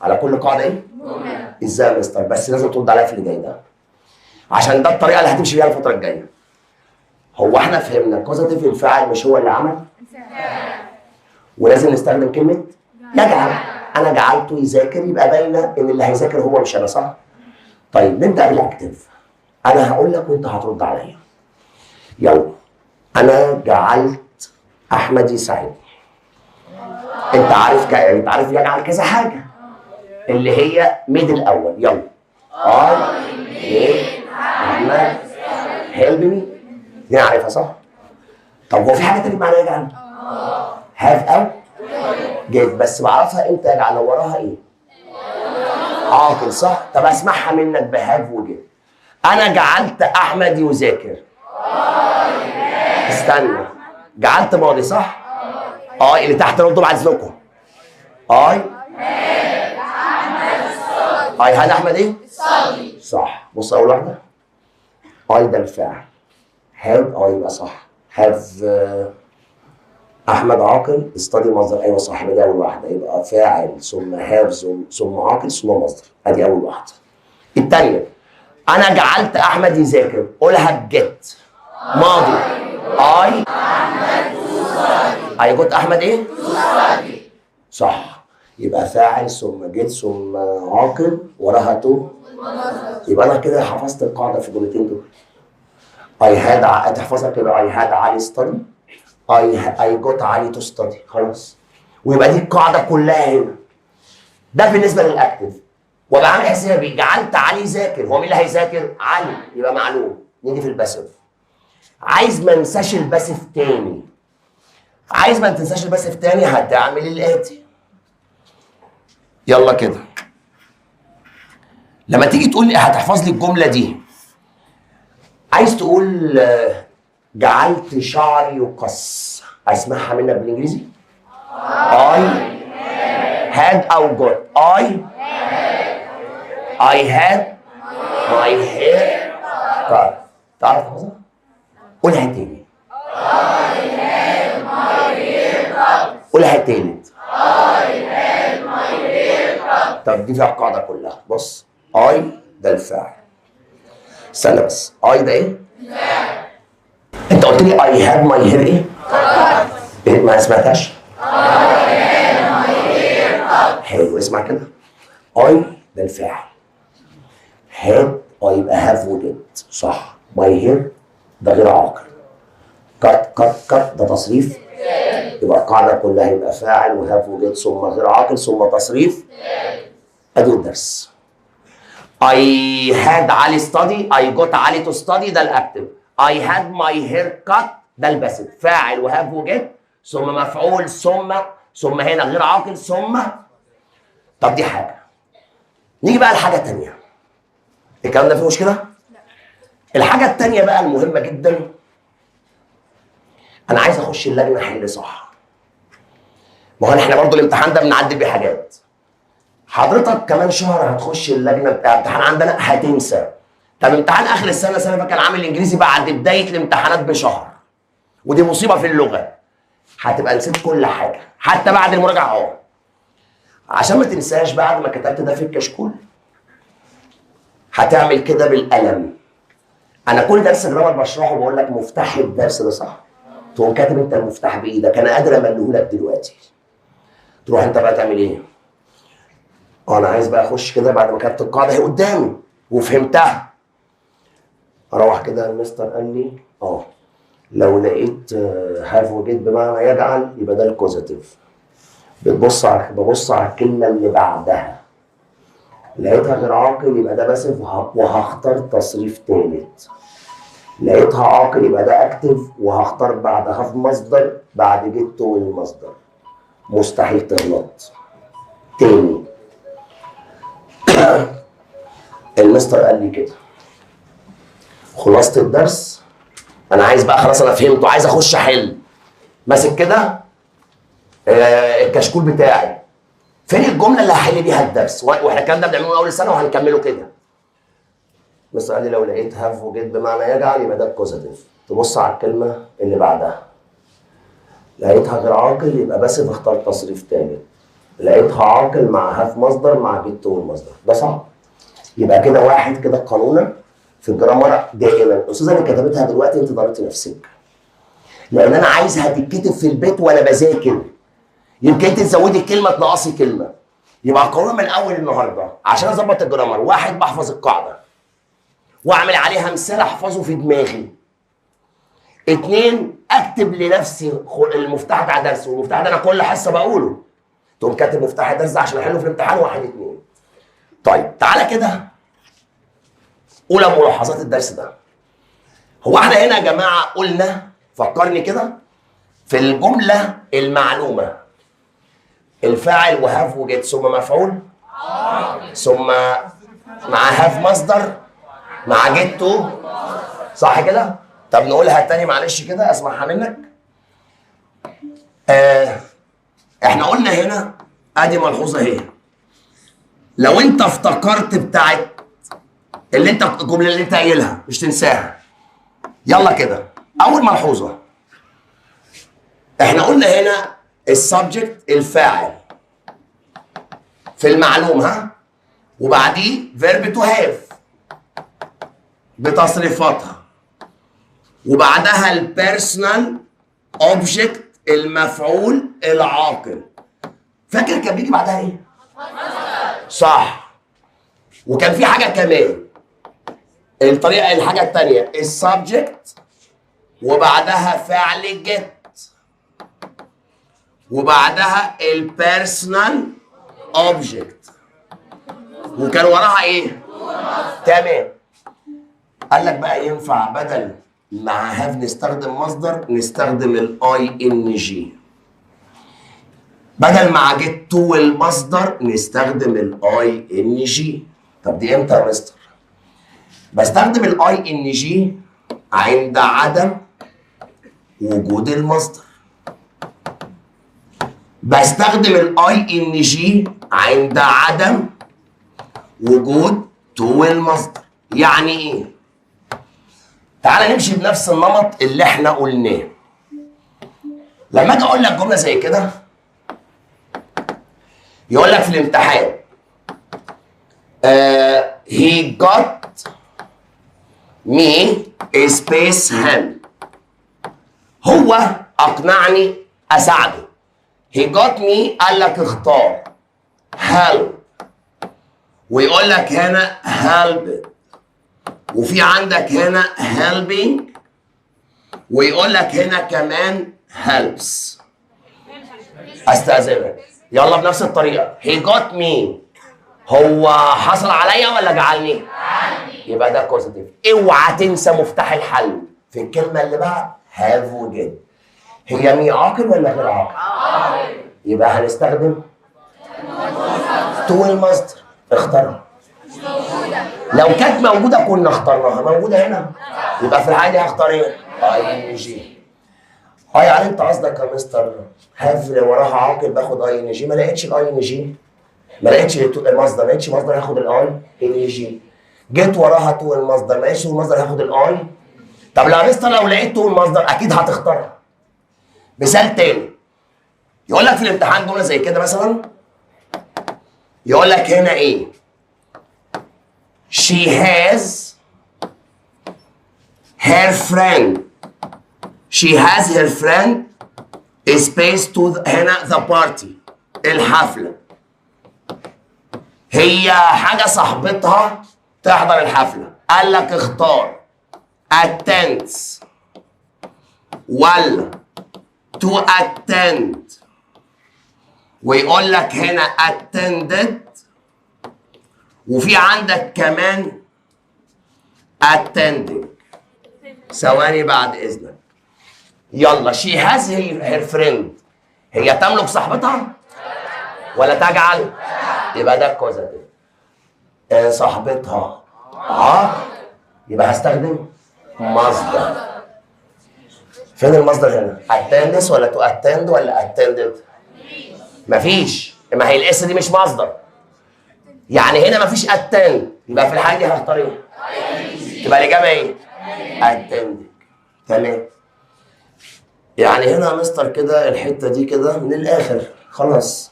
على كل قاعده ايه؟ جمله. ازاي يا مستر؟ بس لازم ترد عليا في اللي جاي ده عشان ده الطريقه اللي هتمشي بيها الفتره الجايه. هو احنا فهمنا كوزاتيف الفاعل مش هو اللي عمل؟ ولازم نستخدم كلمه يجعل. انا جعلته يذاكر يبقى باينه ان اللي هيذاكر هو مش انا، صح؟ طيب نبدا بالاكتف. انا هقول لك وانت هترد عليا. يلا. انا جعلت احمد يساعدني. انت عارف يجعل كذا حاجه اللي هي ميد الاول. يلا. اي ميد احمد هيلب مي. دي عارفها صح؟ طب هو في حاجه تانية معناها يجعل؟ هاف او جيت، بس بعرفها امتى يجعل لو وراها ايه؟ عاقل، صح؟ طب اسمعها منك بهاف وجيت. انا جعلت احمد يذاكر. استنى، جعلت ماضي صح؟ اللي تحت ردوا بعد اذنكم. هل احمد ايه؟ صح. بص اول واحده ده الفاعل. هاف يبقى صح. هاف احمد عاقل استدي مصدر، ايوه صح، يبقى دي اول واحده. يبقى فاعل ثم هاف ثم عاقل ثم مصدر، ادي اول واحده. الثانيه انا جعلت احمد يذاكر، قولها بجيت ماضي. اي جوت احمد ايه؟ صح. يبقى فاعل ثم جيت ثم عاقل وراها تو. يبقى انا كده حفظت القاعده في الجملتين دول. تحفظها كده. I had علي study. I got علي to study. خلاص. ويبقى دي القاعده كلها هنا. ده بالنسبه للاكتف. وابقى عامل حسابي جعلت علي يذاكر، هو مين اللي هيذاكر؟ علي، يبقى معلوم. نيجي في الباسف. عايز ما انساش الباسف تاني. هتعمل الاتي. يلا كده. لما تيجي تقول لي هتحفظ لي الجمله دي، عايز تقول جعلت شعري يقص، اسمعها منك بالانجليزي. I had او got. I had my hair cut. تعرف تحفظها؟ قولها تاني. قولها تالت. طب دي فيها القاعدة كلها. بص ده الفاعل. استنى بس، ده ايه؟ انت قلت لي I had my hair ايه؟ ما سمعتهاش؟ حلو، اسمع كده. ده الفاعل. had يبقى have وجد، صح. my hair ده غير عاقل. cut ده تصريف يبقى القاعده كلها يبقى فاعل وهاف وجيت ثم غير عاقل ثم تصريف. ادي الدرس. I had علي study. I got علي to study ده الاكتف. I had my hair cut ده الباسف. فاعل وهاف وجيت ثم مفعول ثم هنا غير عاقل ثم. طب دي حاجه. نيجي بقى لحاجه ثانيه. الكلام ده فيه مشكله؟ لا. الحاجه الثانيه بقى المهمه جدا. انا عايز اخش اللجنه احل صح. ما هو احنا برضو الامتحان ده بنعدل بيه حاجات. حضرتك كمان شهر هتخش اللجنه بتاع امتحان عندنا هتنسى. طب امتحان اخر السنه اللي كان عامل الانجليزي بعد بدايه الامتحانات بشهر. ودي مصيبه في اللغه. هتبقى نسيت كل حاجه حتى بعد المراجعه اهو. عشان ما تنساش بعد ما كتبت ده في الكشكول هتعمل كده بالقلم. انا كل درس جرامر بشرحه بقول لك مفتاح الدرس ده صح؟ تقوم كاتب انت المفتاح بايدك. انا قادر امليه لك دلوقتي. تروح انت بقى تعمل ايه؟ انا عايز بقى اخش كده بعد ما كتبت القاعده اهي قدامي وفهمتها. اروح كده المستر قال لي لو لقيت هاف وجيت بمعنى يجعل يبقى ده الكوزاتيف. ببص على الكلمه اللي بعدها. لقيتها غير عاقل يبقى ده باسف وهختار تصريف ثالث. لقيتها عاقل يبقى ده اكتف وهختار بعدها في مصدر بعد جيت والمصدر. مستحيل تغلط. تاني المستر قال لي كده. خلاصة الدرس انا عايز بقى خلاص انا فهمته عايز اخش احل. ماسك كده الكشكول بتاعي. فين الجمله اللي هحل بيها الدرس؟ واحنا الكلام ده بنعمله من اول السنه وهنكمله كده. المستر قال لي لو لقيت هاف وجيت بمعنى يجعل يبقى ده الكوزاتيف. تبص على الكلمه اللي بعدها. لقيتها غير عاقل يبقى باسف اختار تصريف ثالث. لقيتها عاقل مع هاف مصدر مع جيت والمصدر. ده صعب. يبقى كده واحد كده قانونا في الجرامر دائما. الاستاذه اللي كتبتها دلوقتي انت ضربتي نفسك. لان انا عايزها تتكتب في البيت وانا بذاكر. يمكن تزودي كلمه تنقصي كلمه. يبقى القانون من اول النهارده عشان اظبط الجرامر. واحد بحفظ القاعده واعمل عليها مثال احفظه في دماغي. 2 اكتب لنفسي المفتاح بتاع الدرس. والمفتاح ده انا كل حصه بقوله. تقوم كاتب مفتاح الدرس ده عشان احله في الامتحان 1 2. طيب تعالى كده اولى ملاحظات الدرس ده. هو احنا هنا يا جماعه قلنا فكرني كده في الجمله المعلومه الفاعل وهاف وجيت ثم مفعول ثم مع هاف مصدر مع جيت تو صح كده؟ طب نقولها تاني معلش كده اسمعها منك. احنا قلنا هنا ادي ملحوظه اهي. لو انت افتكرت بتاعت الجمله اللي انت قايلها مش تنساها. يلا كده اول ملحوظه. احنا قلنا هنا السبجكت الفاعل في المعلوم وبعديه فيرب تو هاف بتصريفاتها وبعدها البيرسونال اوبجكت المفعول العاقل. فاكر كان بيجي بعدها ايه؟ صح. وكان في حاجه كمان الحاجه الثانيه السبجكت وبعدها فعل جيت وبعدها البيرسونال اوبجكت وكان وراها ايه؟ تمام. قال لك بقى ينفع بدل مع هاف نستخدم مصدر نستخدم الاي ان جي. بدل مع جيت تو المصدر نستخدم الاي ان جي. طب دي امتى يا مستر؟ بستخدم الاي ان جي عند عدم وجود المصدر. بستخدم الاي ان جي عند عدم وجود تو المصدر. يعني ايه؟ تعالى نمشي بنفس النمط اللي احنا قلناه. لما اجي اقول لك جمله زي كده يقول لك في الامتحان he got me a space hand. هو اقنعني اساعده. he got me قال لك اختار help ويقول لك هنا help وفي عندك هنا helping ويقول لك هنا كمان helps. استاذنك. يلا بنفس الطريقه. he got me. هو حصل عليا ولا جعلني؟ يبقى ده كوزيتيف. اوعى تنسى مفتاح الحل في الكلمه اللي بعد have و get. هي مي عاقل ولا غير عاقل؟ يبقى هنستخدم تو المصدر. اختارها. لو كانت موجوده كنا اخترناها. موجوده هنا يبقى في الحاله دي هختار ايه؟ اي ان جي. يعني انت قصدك يا مستر هاف وراها عاقل باخد اي ان جي. ما لقيتش الاي ان جي، ما لقيتش المصدر، ما لقيتش مصدر هاخد الاي ان جي. جيت وراها تو المصدر، ما لقيتش المصدر هاخد الاي. طب لا يا مستر لو لقيت تو المصدر اكيد هتختارها. مثال تاني يقول لك في الامتحان جمله زي كده مثلا، يقول لك هنا ايه؟ she has her friend. she has her friend space to هنا the party الحفله. هي حاجه صاحبتها تحضر الحفله. قال لك اختار attends ولا to attend. ويقول لك هنا attended وفي عندك كمان attending. ثواني بعد اذنك. يلا she has her friend. هي تملك صاحبتها ولا تجعل؟ يبقى ده كوزاتيف. صاحبتها يبقى هستخدم مصدر. فين المصدر هنا؟ attendance ولا to attend ولا attended؟ مفيش. ما هي الاس دي مش مصدر. يعني هنا مفيش attend. يبقى في الحاله دي هختار ايه؟ تبقى الاجابه ايه؟ attending. تمام. يعني هنا يا مستر كده الحته دي كده من الاخر خلاص.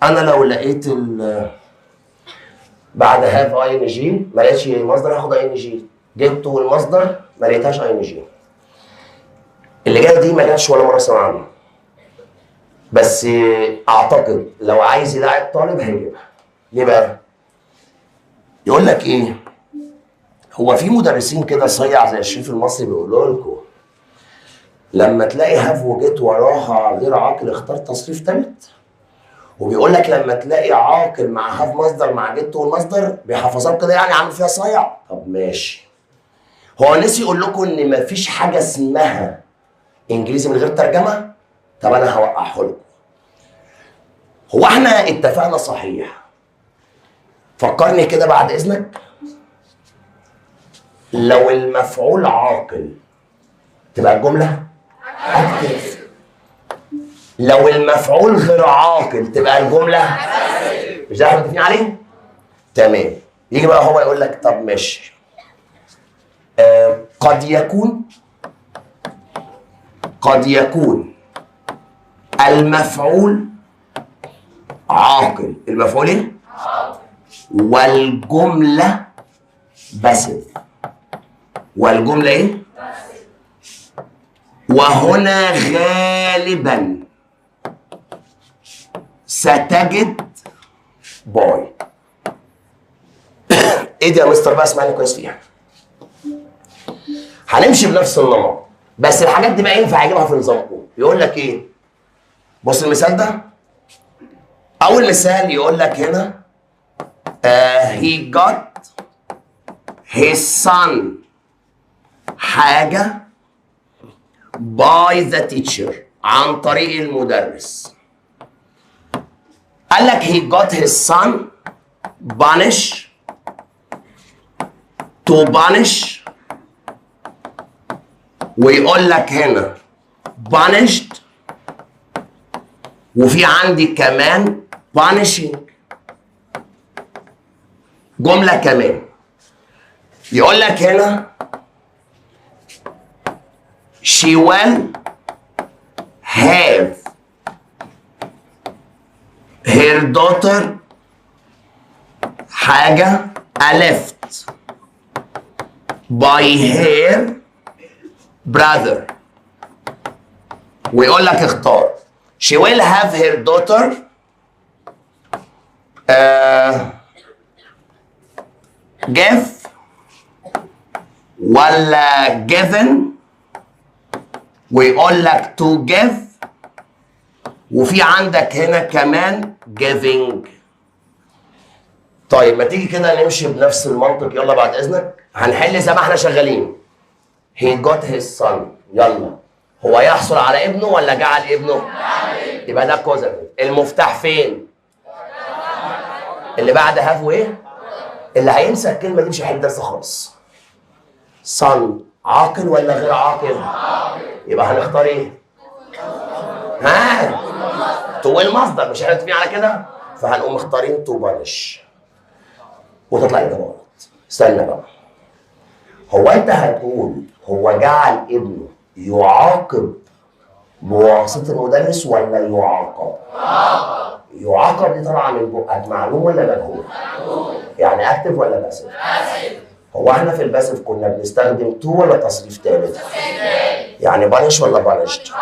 انا لو لقيت بعد هاف اي ان جي ما لقيتش مصدر هاخد اي ان جي. جبت والمصدر ما لقيتهاش اي ان جي. اللي جايه دي ما جاتش ولا مره ثانويه عامه. بس اعتقد لو عايز يلاعب طالب هيجيبها. ليه بقى؟ يقول لك ايه؟ هو في مدرسين كده صيع زي الشريف المصري بيقولوا لكم لما تلاقي هاف وجيت وراها غير عاقل اختار تصريف ثالث. وبيقول لك لما تلاقي عاقل مع هاف مصدر مع جيت والمصدر بيحفظوها كده يعني عامل فيها صيع. طب ماشي. هو نسي يقول لكم ان مفيش حاجه اسمها انجليزي من غير ترجمه. طب انا هوقعه لكم. هو احنا اتفقنا صحيح؟ فكرني كده بعد اذنك. لو المفعول عاقل تبقى الجمله اكتف. لو المفعول غير عاقل تبقى الجمله مش ده احنا متفقين عليه؟ تمام. يجي بقى هو يقول لك طب ماشي. قد يكون المفعول عاقل. المفعول ايه؟ والجمله باسف. والجمله ايه؟ وهنا غالبا ستجد باي. ايه دي يا مستر بقى؟ اسمعني كويس فيها. هنمشي بنفس النمط بس الحاجات دي بقى ينفع اجيبها في نظامكم. يقول لك ايه؟ بص المثال ده. اول مثال يقول لك هنا he got his son حاجه by the teacher عن طريق المدرس. قال لك he got his son to punish ويقول لك هنا punished وفي عندي كمان punishing جملة كمان. يقول لك هنا she will have her daughter حاجة left by her brother. ويقول لك اختار she will have her daughter give ولا given ويقول لك to give، وفي عندك هنا كمان giving. طيب ما تيجي كده نمشي بنفس المنطق، يلا بعد اذنك هنحل زي ما احنا شغالين. he got his son، يلا هو يحصل على ابنه ولا جعل ابنه؟ يبقى ده كوزاتيف. المفتاح فين؟ اللي بعد هاف وايه؟ اللي هينسى الكلمه دي مش هيحل درس خالص. son عاقل ولا غير عاقل؟ يبقى هنختار ايه؟ ها؟ تو المصدر، مش احنا متفقين على كده؟ فهنقوم مختارين تو بانش وتطلع اجابه غلط. استنى بقى، هو انت هتقول هو جعل ابنه يعاقب بواسطه المدرس ولا يعاقب؟ يعاقب دي طالعه من بقك، معلوم ولا مجهول؟ يعني اكتف ولا باسف؟ هو احنا في الباسف كنا بنستخدم تو ولا تصريف ثالث؟ يعني بانش ولا بانشت؟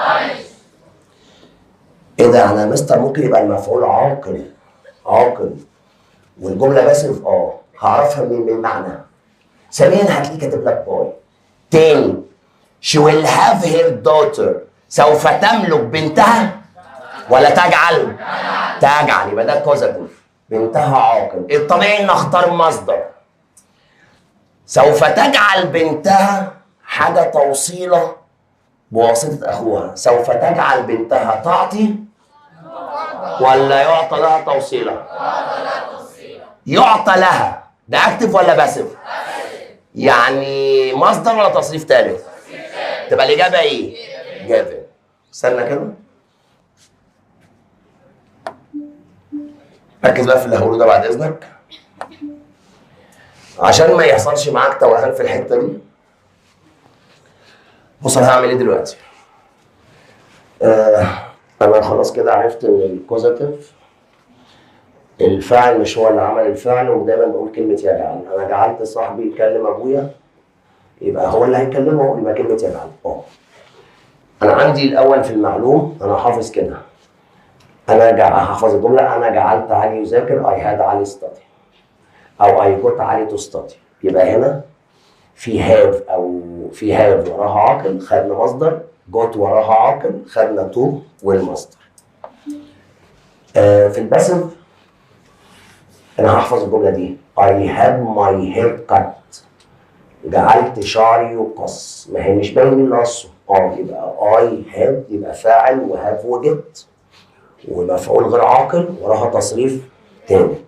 ايه ده يعني يا مستر ممكن يبقى المفعول عاقل والجمله باسف؟ هعرفها من المعنى. ثانيا هتلاقيه كاتب لك باي. تاني she will have her daughter، سوف تملك بنتها ولا تجعل؟ تجعل، يبقى ده كوزاتيف. بنتها عاقل، الطبيعي ان اختار مصدر. سوف تجعل بنتها حاجه توصيله بواسطه اخوها، سوف تجعل بنتها تعطي ولا يعطى لها توصيله؟ يعطى لها، ده اكتف ولا باسف؟ يعني مصدر ولا تصريف ثالث؟ تبقى الاجابه ايه؟ جافن. استنى كده، ركز بقى في اللي هقوله ده بعد اذنك عشان ما يحصلش معاك توهان في الحته دي. بص انا هعمل ايه دلوقتي. انا خلاص كده عرفت ان الكوزاتيف الفاعل مش هو اللي عمل الفعل، ودايما بقول كلمه يجعل. انا جعلت صاحبي يكلم ابويا، يبقى هو اللي هيكلمه، يبقى كلمه يجعل. انا عندي الاول في المعلوم انا حافظ كده، انا هحفظ الجمله انا جعلت علي يذاكر، I had علي study، او I got علي to study. يبقى هنا في have، او في have وراها عاقل خدنا مصدر، got وراها عاقل خدنا تو والمصدر. في الباسف انا هحفظ الجمله دي I had my hair cut، جعلت شعري يقص. ما هي مش باين مين اللي قصه، يبقى I had يبقى فاعل وهاف وجت ومفعول غير عاقل وراها تصريف ثالث.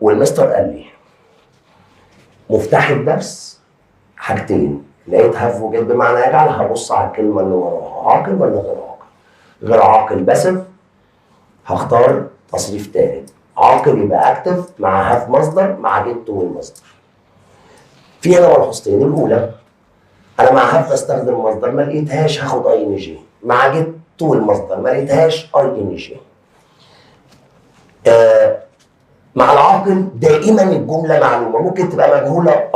والمستر قال لي مفتاح الدرس حاجتين، لقيت هاف وجت بمعنى يجعل، هبص على الكلمه اللي وراها عاقل ولا غير عاقل. غير عاقل باسف، هختار تصريف ثالث. عاقل يبقى اكتف مع هاف مصدر مع جت والمصدر. في هنا ملحوظتين، الاولى انا مع هاف بستخدم مصدر ما لقيتهاش هاخد اي ان جي، مع جت والمصدر ما لقيتهاش اي ان جي. مع العاقل دائما الجمله معلومه، ممكن تبقى مجهوله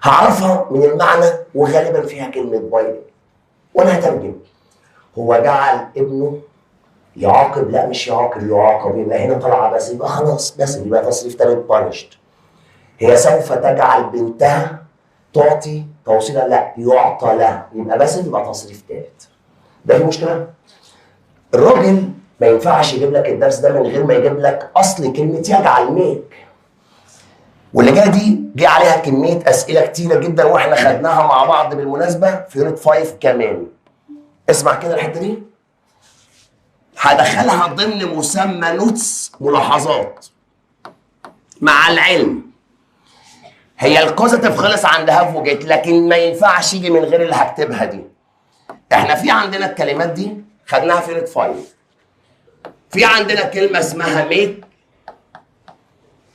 هعرفها من المعنى وغالبا فيها كلمه باي وانا هترجم. هو جعل ابنه يعاقب، لا مش يعاقب، يعاقب، يبقى هنا طالعه بس، يبقى خلاص بس يبقى تصريف ثالث بانشت. هي سوف تجعل بنتها تعطي توصيلا، لا يعطى لها، يبقى بس يبقى تصريف ثالث. ده في مشكله؟ الراجل ما ينفعش يجيب لك الدرس ده من غير ما يجيب لك اصل كلمه يجعل ميك، واللي جايه دي جه عليها كميه اسئله كتيره جدا واحنا خدناها مع بعض بالمناسبه في يونت 5 كمان. اسمع كده الحته دي، هدخلها ضمن مسمى نوتس ملاحظات. مع العلم هي الكوزاتيف خلص عند هاف وجيت، لكن ما ينفعش يجي من غير اللي هكتبها دي. احنا في عندنا الكلمات دي خدناها في يونت 5. في عندنا كلمه اسمها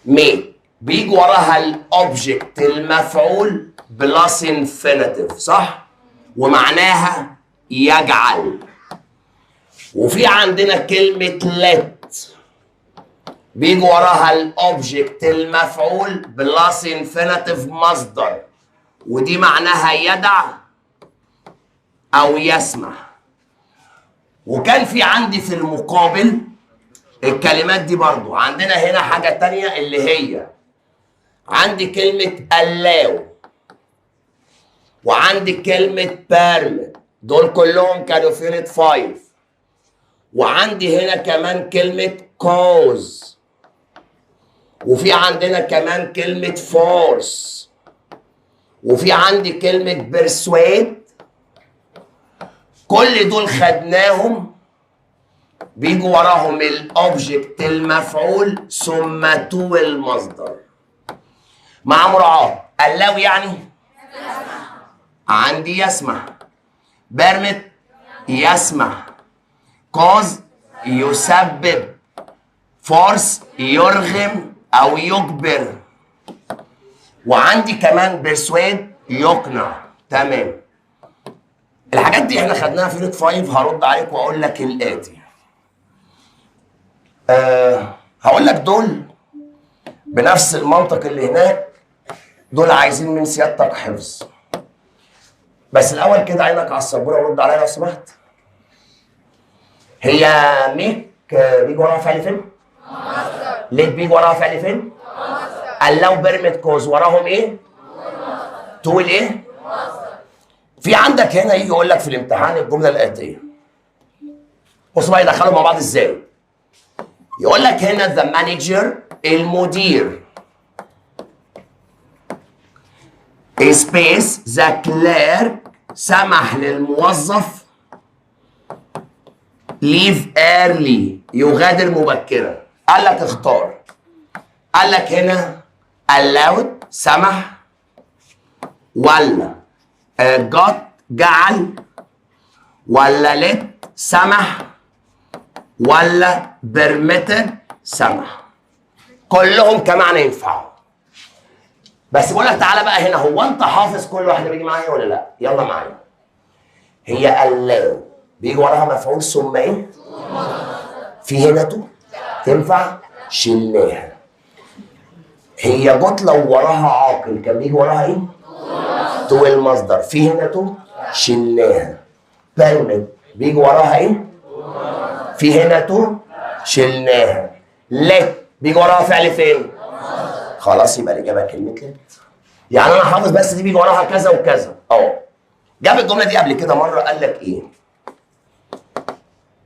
ميك بيجي وراها الاوبجكت المفعول بلس انفينيتيف، صح؟ ومعناها يجعل. وفي عندنا كلمه let بيجي وراها الاوبجكت المفعول بلس انفينيتيف مصدر، ودي معناها يدع او يسمح. وكان في عندي في المقابل الكلمات دي برضو عندنا هنا حاجة تانية اللي هي عندي كلمة allow وعندي كلمة permit، دول كلهم كانوا في يونت 5. وعندي هنا كمان كلمة cause، وفي عندنا كمان كلمة force، وفي عندي كلمة persuade. كل دول خدناهم بيجوا وراهم الاوبجكت المفعول ثم تو المصدر مع مراعاة allow يعني عندي يسمح، permit يسمح، cause يسبب، force يرغم او يجبر، وعندي كمان persuade يقنع. تمام. الحاجات دي احنا خدناها في يونت 5. هرد عليك واقول لك الاتي. هقول لك دول بنفس المنطق اللي هناك، دول عايزين من سيادتك حفظ. بس الاول كده عينك على السبوره ورد عليا لو سمحت. هي ميك بيجي وراها فعل فين؟ مصدر. ليه بيجي وراها فعل فين؟ مصدر. allow permit cause وراهم ايه؟ تو الايه؟ مصدر. في عندك هنا يجي يقول لك في الامتحان الجمله الاتيه. بص بقى يدخلوا مع بعض ازاي. يقول لك هنا the manager المدير space the clerk سمح للموظف leave early يغادر مبكرا. قال لك اختار. قال لك هنا allowed سمح ولا got جعل ولا let سمح ولا permitted سمح. كلهم كمعنى ينفعوا. بس بقول لك تعالى بقى هنا، هو انت حافظ كل واحده بيجي معايا ولا لا؟ يلا معايا. هي allow بيجي وراها مفعول ثم ايه؟ في هنا تو تنفع؟ شلناها. هي جت لو وراها عاقل كان بيجي وراها ايه؟ تو المصدر. في هنا تو شلناها. permit بيجي وراها ايه؟ في هنا تو شلناها. let بيجي وراها فعل فين؟ خلاص يبقى الاجابه كلمه let. يعني انا حافظ بس دي بيجي وراها كذا وكذا. جاب الجمله دي قبل كده مره قال لك ايه؟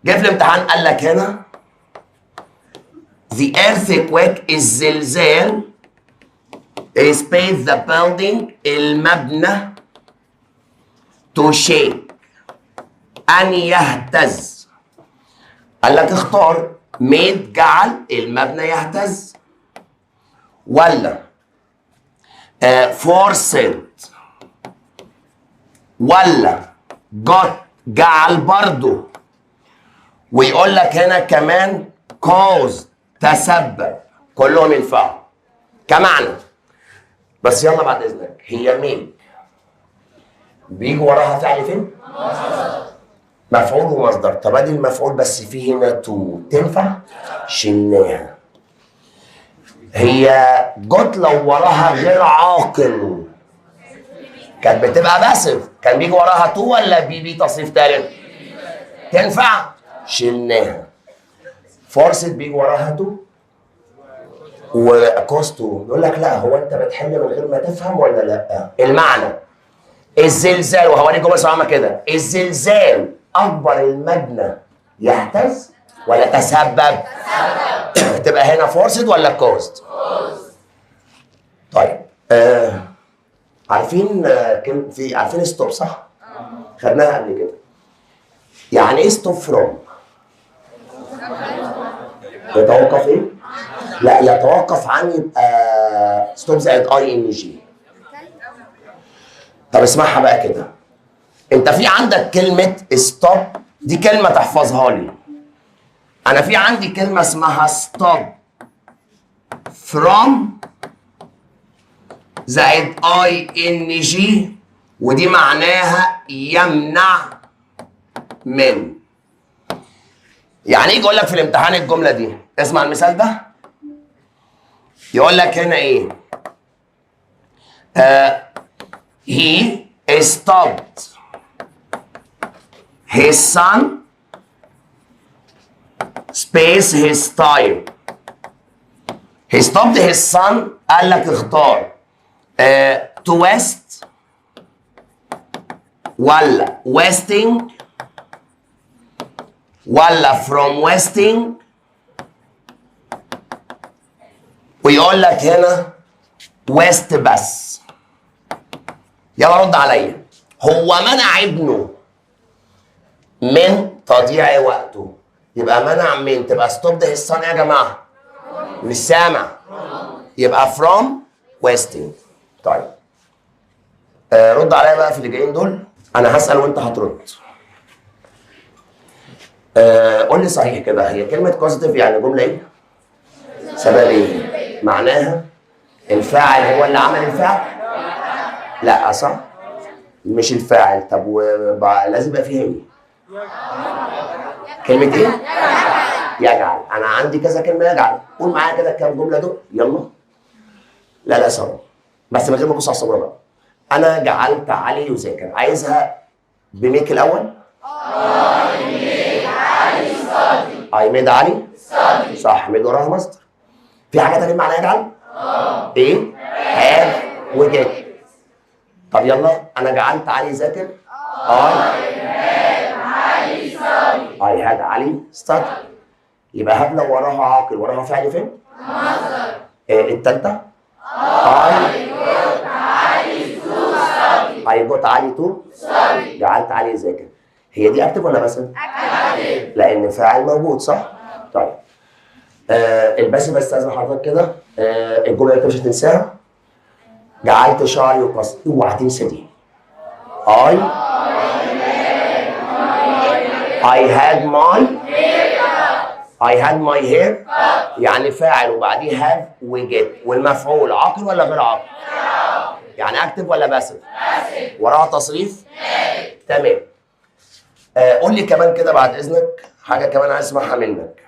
جه في الامتحان قال لك هنا the earthquake الزلزال space the building المبنى to shake ان يهتز. قال لك اختار made جعل المبنى يهتز ولا forced ولا got جعل برضو. ويقول لك هنا كمان cause تسبب. كلهم ينفعوا كمعنى. بس يلا بعد اذنك، هي مين بيجي وراها فعل فين؟ مفعول ومصدر. طب ادي المفعول بس فيه هنا تو تنفع؟ شلناها. هي جت لو وراها غير عاقل كانت بتبقى باسف، كان بيجي وراها تو ولا بي تصريف ثالث؟ تنفع؟ شلناها. فورست بيجي وراها تو وكوستو. يقول لك لا، هو انت بتحل من غير ما تفهم ولا لا؟ المعنى الزلزال، وهوريك جمله صعبه كده، الزلزال اكبر المبنى يهتز ولا تسبب؟ تبقى هنا فورسد ولا كوست؟ طيب عارفين عارفين ستوب صح؟ خدناها قبل كده. يعني ايه ستوب فروم؟ يتوقف ايه؟ لا يتوقف عن، يبقى ستوب زائد اي ان جي. طب اسمعها بقى كده. انت في عندك كلمة ستوب، دي كلمة تحفظها لي. انا في عندي كلمة اسمها ستوب فروم زائد اي ان جي، ودي معناها يمنع من. يعني يجي يقول لك في الامتحان الجملة دي، اسمع المثال ده. يقول لك هنا ايه؟ he stopped his son space his time. he stopped his son. قال لك اختار to west ولا wasting ولا from wasting. ويقول لك هنا waste بس. يلا رد عليا. هو منع ابنه من تضييع وقته، يبقى منع من تبقى ستوب ده الصن يا جماعه؟ مش سامع. يبقى from wasting. طيب رد عليا بقى في اللي جايين دول. انا هسال وانت هترد. قول لي صحيح كده، هي كلمه كوزيتيف يعني جمله ايه؟ سببيه. معناها الفاعل هو اللي عمل الفعل؟ لا صح؟ مش الفاعل. طب لازم يبقى فيها ايه؟ كلمة ايه؟ يجعل. انا عندي كذا كلمة يجعل. قول معايا كده الكام جملة دول يلا. لا صبر، بس من غير ما ابص على الصبر بقى. انا جعلت علي يذاكر، عايزها بميك الاول. I made علي study. صح، ميد وراها مصدر. في حاجة تانية معناها يجعل؟ ايه؟ have وجيت. طب يلا، انا جعلت علي يذاكر. I had علي study. يبقى هب لو وراها عاقل وراها فعل فين؟ مصدر. التالتة I got علي to study. جعلت علي يذاكر. هي دي اكتب ولا بس؟ اكتب. لان فاعل موجود صح؟ طيب الباسي بستأذن حضرتك كده. الجمله اللي انت مش هتنساها. جعلت شعري يقص. اوعى تنسى دي. I had my hair. يعني فاعل وبعديه have وجيت، والمفعول عاقل ولا غير عاقل؟ يعني اكتب ولا باسف؟ وراها تصريف؟ تمام. قول لي كمان كده بعد اذنك حاجه كمان عايز اسمعها منك.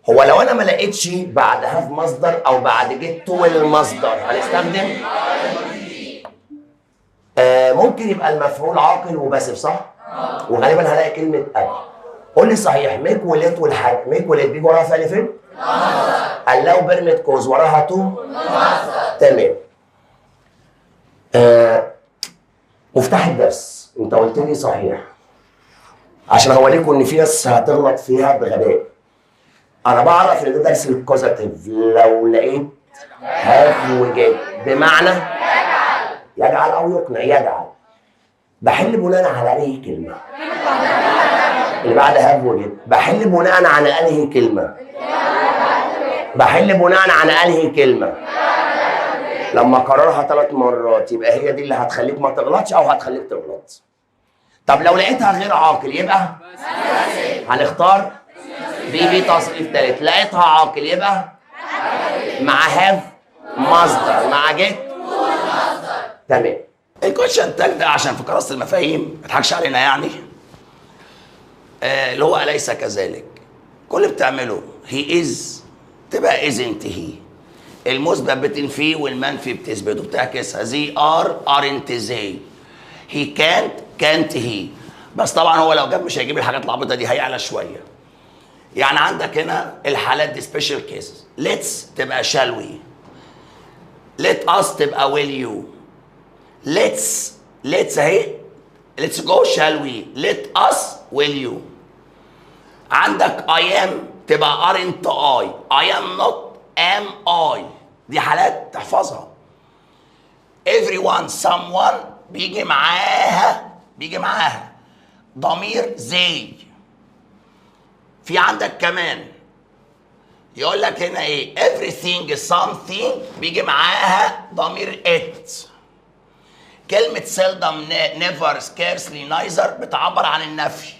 هو لو انا ما لقيتش بعد هاف مصدر او بعد جيت تو المصدر هنستخدم ممكن يبقى المفعول عاقل وباسف صح؟ وغالبا هلاقي كلمه اب. قول لي صحيح، ميك وليت والحاج، ميك وليت بيجي وراها فعل فين؟ allow بيرميت كوز وراها تو تمام. مفتاح الدرس انت قلت لي صحيح عشان اوريكم ان في ناس هتغلط فيها بغباء. انا بعرف ان ده درس الكوزاتيف لو لقيت هاف وجيت بمعنى يجعل او يقنع. يجعل بحل بناء على انهي كلمه اللي بعد هاف وجيت. بحل بناء على انهي كلمه بحل بناء على انهي كلمه لما اكررها 3 مرات يبقى هي دي اللي هتخليك ما تغلطش او هتخليك تغلط. طب لو لقيتها غير عاقل يبقى هنختار بي تصريف ثالث. لقيتها عاقل يبقى مع هاف مصدر مع جيت تمام. الكويشن تاج ده عشان في كراسه المفاهيم ما تضحكش علينا يعني. اللي هو اليس كذلك. كل اللي بتعمله هي از تبقى ازنت هي. المثبت بتنفيه والمنفي بتثبته بتعكسها. زي ارنت زي. هي كانت هي. بس طبعا هو لو جاب مش هيجيب الحاجات العبيطه دي، هيعلى شويه. يعني عندك هنا الحالات دي سبيشال كيسز. ليتس تبقى شال وي. ليت اس تبقى ويل يو. ليتس اهي. ليتس جو شال وي. ليت اس ويل يو. عندك اي ام تبقى ارنت اي. اي ام نوت ام اي. دي حالات تحفظها. everyone someone بيجي معاها ضمير زي. في عندك كمان يقول لك هنا ايه everything something بيجي معاها ضمير it. كلمة seldom never scarcely neither بتعبر عن النفي.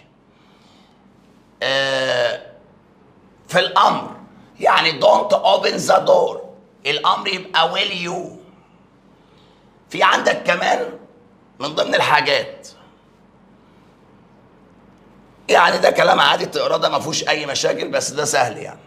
في الأمر يعني don't open the door. الأمر يبقى will you. في عندك كمان من ضمن الحاجات يعني ده كلام عادي تقراه، ده ما فيهوش أي مشاكل بس ده سهل يعني.